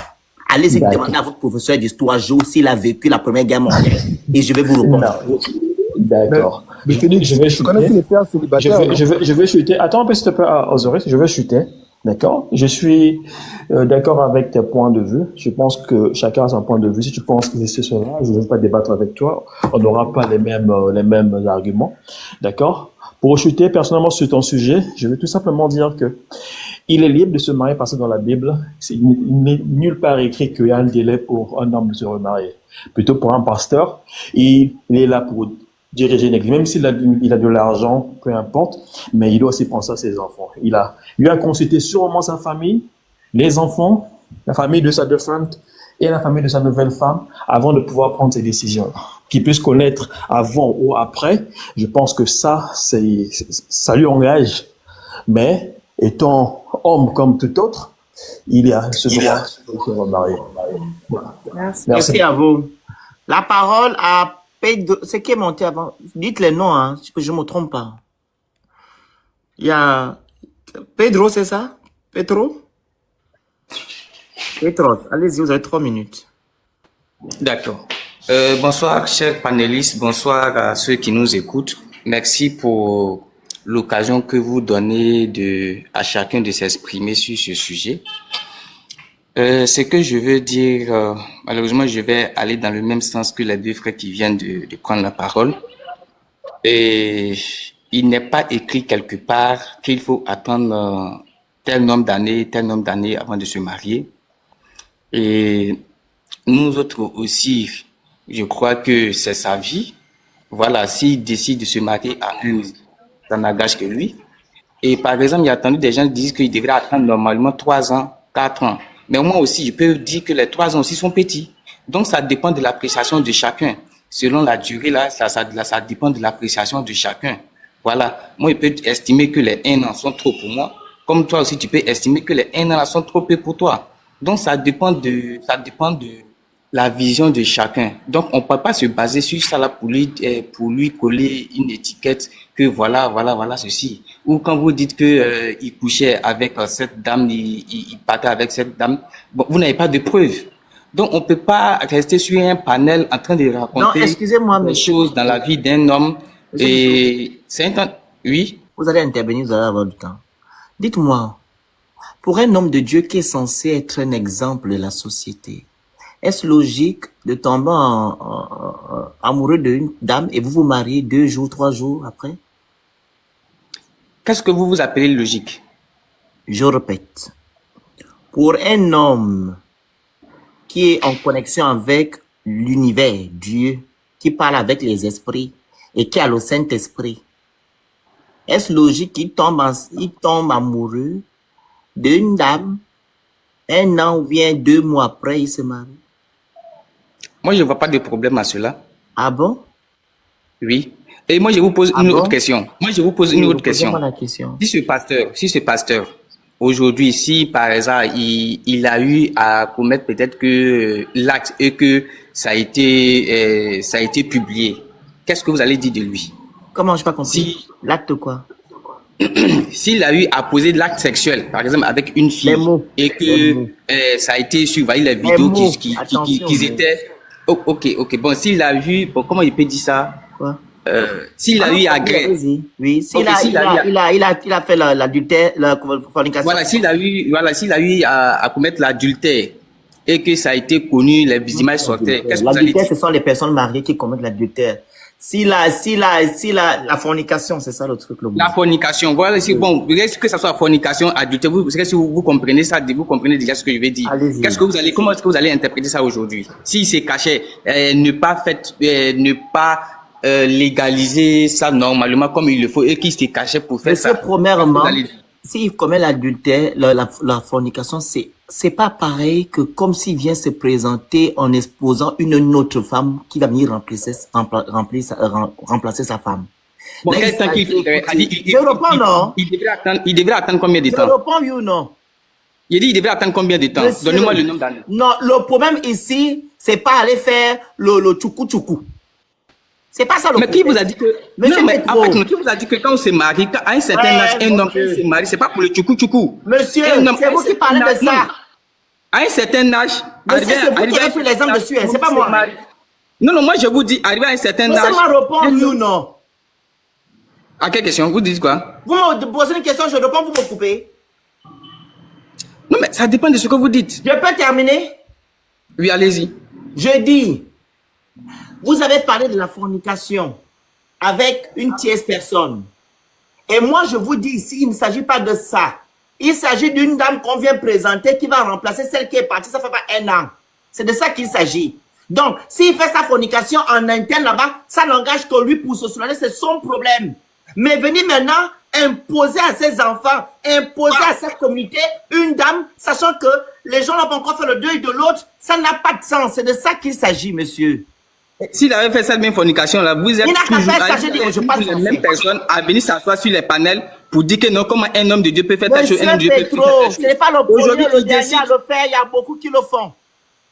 Allez-y demander à votre professeur d'histoire géo s'il a vécu la Première Guerre mondiale. Et je vais vous répondre. D'accord. Je vais chuter. Je vais chuter. Attends un peu, s'il te plaît, Osiris. Je vais chuter. D'accord. Je suis d'accord avec tes points de vue. Je pense que chacun a son point de vue. Si tu penses que c'est cela, je ne veux pas débattre avec toi. On n'aura pas les mêmes arguments. D'accord. Pour chuter personnellement sur ton sujet, je veux tout simplement dire que il est libre de se marier parce que dans la Bible, il n'est nulle part écrit qu'il y a un délai pour un homme de se remarier. Plutôt pour un pasteur, il est là pour diriger une église. Même s'il a de l'argent, peu importe, mais il doit aussi penser à ses enfants. Il a consulté sûrement sa famille, les enfants, la famille de sa défunte et la famille de sa nouvelle femme avant de pouvoir prendre ses décisions. Qu'il puisse connaître avant ou après, je pense que ça lui engage. Mais étant homme comme tout autre, il a ce droit de se remarier. Voilà. Merci à vous. La parole à Pedro. C'est qui est monté avant? Dites les noms, hein, que je ne me trompe pas. Il y a Pedro, c'est ça? Petros, allez-y, vous avez 3 minutes. D'accord. Bonsoir, chers panélistes. Bonsoir à ceux qui nous écoutent. Merci pour l'occasion que vous donnez à chacun de s'exprimer sur ce sujet. Ce que je veux dire, malheureusement, je vais aller dans le même sens que les deux frères qui viennent de prendre la parole. Et il n'est pas écrit quelque part qu'il faut attendre tel nombre d'années avant de se marier. Et nous autres aussi, je crois que c'est sa vie. Voilà, s'il décide de se marier à ça n'engage que lui. Et par exemple, il y a entendu des gens qui disent qu'il devrait attendre normalement 3 ans, 4 ans. Mais moi aussi, je peux dire que les 3 ans aussi sont petits. Donc, ça dépend de l'appréciation de chacun. Selon la durée, là, ça dépend de l'appréciation de chacun. Voilà. Moi, je peux estimer que les 1 an sont trop pour moi. Comme toi aussi, tu peux estimer que les 1 an là sont trop peu pour toi. Donc, ça dépend de la vision de chacun. Donc, on ne peut pas se baser sur ça là pour lui coller une étiquette que voilà ceci. Ou quand vous dites que il couchait avec cette dame, il partait avec cette dame, bon, vous n'avez pas de preuves. Donc, on ne peut pas rester sur un panel en train de raconter des choses dans la vie d'un homme. Et c'est un temps. Oui. Vous allez intervenir, vous allez avoir du temps. Dites-moi, pour un homme de Dieu qui est censé être un exemple de la société, est-ce logique de tomber amoureux d'une dame et vous vous mariez 2 jours, 3 jours après? Qu'est-ce que vous appelez logique? Je répète. Pour un homme qui est en connexion avec l'univers, Dieu, qui parle avec les esprits et qui a le Saint-Esprit, est-ce logique qu'il tombe amoureux d'une dame 1 an ou bien 2 mois après, il se marie? Moi, je ne vois pas de problème à cela. Ah bon? Oui. Et moi, je vous pose une autre question. Si ce pasteur, aujourd'hui, si par exemple, il a eu à commettre peut-être que l'acte et que ça a été publié, qu'est-ce que vous allez dire de lui? Comment, je n'ai pas compris? L'acte quoi? S'il a eu à poser de l'acte sexuel, par exemple, avec une fille, et que ça a été sur les vidéos qu'ils étaient... Oh, ok. Bon, s'il a vu, bon, comment il peut dire ça? Quoi? S'il a eu agrès. Oui, s'il a fait l'adultère, la fornication. Voilà, s'il a eu à commettre l'adultère et que ça a été connu, les images sortaient, qu'est-ce que vous allez L'adultère, dire? ce sont les personnes mariées qui commettent l'adultère. La fornication, c'est ça le truc, le mot. La fornication, voilà, bon, que ça soit fornication, adultère, vous comprenez ça, vous comprenez déjà ce que je vais dire. Comment est-ce que vous allez interpréter ça aujourd'hui? S'il se cachait, ne pas légaliser ça normalement comme il le faut et qu'il se cachait pour faire ça. Premièrement, s'il commet l'adultère, la fornication, c'est pas pareil que comme s'il vient se présenter en exposant une autre femme qui va venir remplacer sa femme. Bon, quel temps qu'il faudrait? Il devrait attendre combien de temps? Je réponds oui ou non? Il dit il devrait attendre combien de temps? Donnez-moi le nombre d'années. Non, le problème ici, c'est pas aller faire le tchoukou-tchoukou. C'est pas ça le problème. Mais qui vous a dit que... Non, mais en fait, qui vous a dit que quand on se marie, à un certain âge, un homme qui se marie, c'est pas pour le tchoukou-tchoukou. Monsieur, c'est vous qui parlez de ça. À un certain âge... Monsieur, c'est vous qui avez pris l'exemple dessus, c'est pas moi. Non, moi je vous dis, arrivé à un certain âge... Laissez-moi répondre, oui ou non? À quelle question? Vous dites quoi? Vous me posez une question, je réponds, vous me coupez. Non, mais ça dépend de ce que vous dites. Je peux terminer? Oui, allez-y. Je dis... Vous avez parlé de la fornication avec une tierce personne. Et moi, je vous dis ici, il ne s'agit pas de ça. Il s'agit d'une dame qu'on vient présenter qui va remplacer celle qui est partie, ça fait pas 1 an. C'est de ça qu'il s'agit. Donc, s'il fait sa fornication en interne là-bas, ça n'engage que lui pour se soulager, c'est son problème. Mais venir maintenant imposer à ses enfants, imposer à cette communauté, une dame, sachant que les gens n'ont pas encore fait le deuil de l'autre, ça n'a pas de sens. C'est de ça qu'il s'agit, monsieur. S'il avait fait cette même fornication là, vous êtes toujours les mêmes personnes à venir s'asseoir sur les panels pour dire que non, comment un homme de Dieu peut faire telle chose, un homme de Dieu peut faire telle chose. Ce n'est pas le premier, le dernier à le faire, il y a beaucoup qui le font.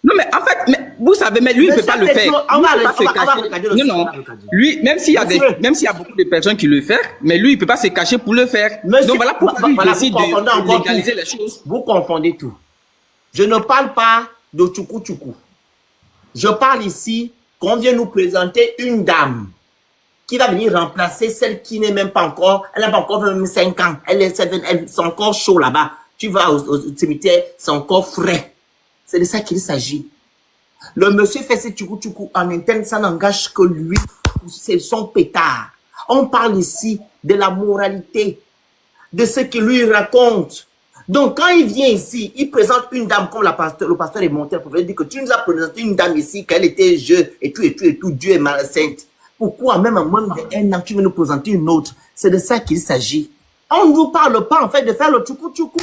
Non, mais en fait, vous savez, mais lui, il ne peut pas le faire. Non, lui, même s'il y a beaucoup de personnes qui le font, mais lui, il ne peut pas se cacher pour le faire. Donc voilà pourquoi il décide de légaliser les choses. Vous confondez tout. Je ne parle pas de tchoukou-tchoukou. Je parle ici qu'on vient nous présenter une dame qui va venir remplacer celle qui n'est même pas encore, elle n'a pas encore 25 ans, elle c'est encore chaud là-bas. Tu vas au cimetière, c'est encore frais. C'est de ça qu'il s'agit. Le monsieur fait ses tchoukou-tchoukou en interne, ça n'engage que lui, c'est son pétard. On parle ici de la moralité, de ce qu'il lui raconte. Donc, quand il vient ici, il présente une dame comme le pasteur est monté pour dire que tu nous as présenté une dame ici, qu'elle était jeune, et tout, Dieu est mal sainte. Pourquoi, même en moins d'1 an, tu veux nous présenter une autre? C'est de ça qu'il s'agit. On ne vous parle pas, en fait, de faire le tchoukou-tchoukou.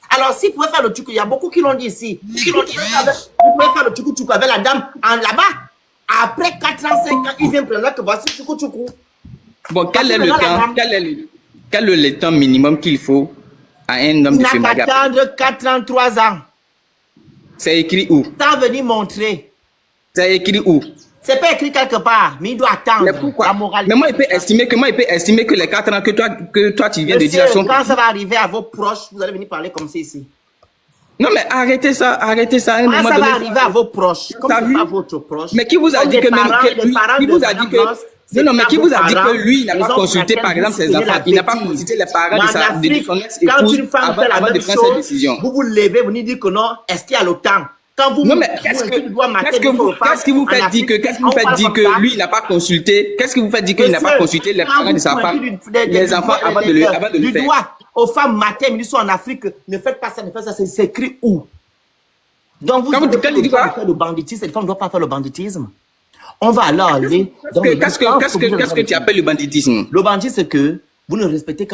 Alors, s'il pouvait faire le tchoukou, il y a beaucoup qui l'ont dit ici. Vous pouvez faire le tchoukou-tchoukou avec la dame là-bas. Après 4 ans, 5 ans, il vient présenter que voici le tchoukou-tchoukou. Bon, quel est le temps minimum qu'il faut à un homme de se marier? Il n'a qu'à attendre 4 ans, 3 ans. C'est écrit où? T'as venu montrer. C'est écrit où? C'est pas écrit quelque part, mais il doit attendre. Mais pourquoi? La moralité. Mais moi, il peut estimer que les 4 ans que toi tu viens de dire sont... Quand ça va arriver à vos proches, vous allez venir parler comme ça ici. Non, mais arrêtez ça. Quand ça va arriver à vos proches, comme c'est pas votre proche. Mais qui vous a dit que qui vous a dit que lui, il n'a pas consulté, par exemple, ses enfants, il n'a pas consulté les parents de son ex-épouse avant de prendre cette décision? Vous vous levez, vous nous dites que non, est-ce qu'il y a le temps? Non, mais qu'est-ce que vous faites dire que lui, il n'a pas consulté? Qu'est-ce que vous faites dire qu'il n'a pas consulté les parents de sa femme, les enfants avant de le faire? Du doigt aux femmes matin, midi, soir en Afrique, ne faites pas ça, c'est écrit où? Donc vous dites faire le banditisme, les femmes ne doivent pas faire le banditisme. On va alors aller. Qu'est-ce que tu appelles le banditisme? Le banditisme, c'est que vous ne respectez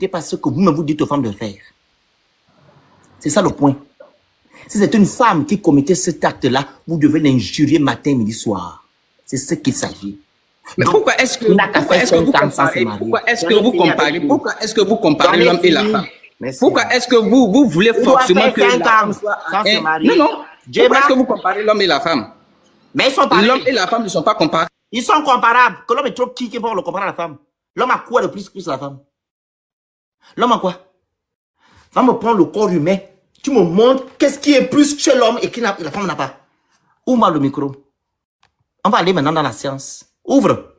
pas ce que vous-même vous dites aux femmes de faire. C'est ça le point. Si c'est une femme qui commettait cet acte-là, vous devez l'injurier matin, midi, soir. C'est ce qu'il s'agit. Mais pourquoi est-ce que vous comparez l'homme et la femme? Pourquoi est-ce que vous voulez forcément que la femme soit... Non. Pourquoi est-ce que vous comparez l'homme et la femme? Mais ils sont pareils. L'homme et la femme ne sont pas comparables. Ils sont comparables. Que l'homme est trop qui pour le comparer à la femme? L'homme a quoi de plus que la femme? L'homme a quoi? Va me prendre le corps humain. Tu me montres qu'est-ce qui est plus chez l'homme et que la femme n'a pas. Où m'a le micro? On va aller maintenant dans la séance. Ouvre.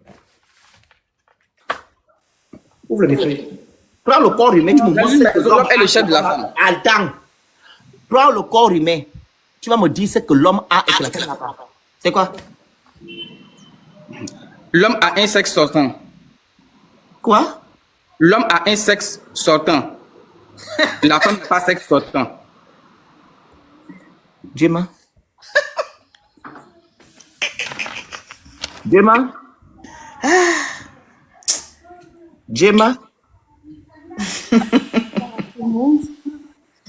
Ouvre les feuilles. Prends le corps humain, tu me montres ce que l'homme est le chef de la femme. Attends. Prends le corps humain. Tu vas me dire ce que l'homme a et que la femme n'a pas. C'est quoi? L'homme a un sexe sortant. Quoi? L'homme a un sexe sortant. La femme n'a pas sexe sortant. Gemma? Gemma? Gemma? Tout le monde.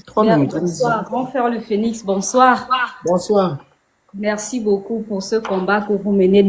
3 minutes. Bonsoir, grand frère le Phénix, bonsoir. Bonsoir. Merci beaucoup pour ce combat que vous menez.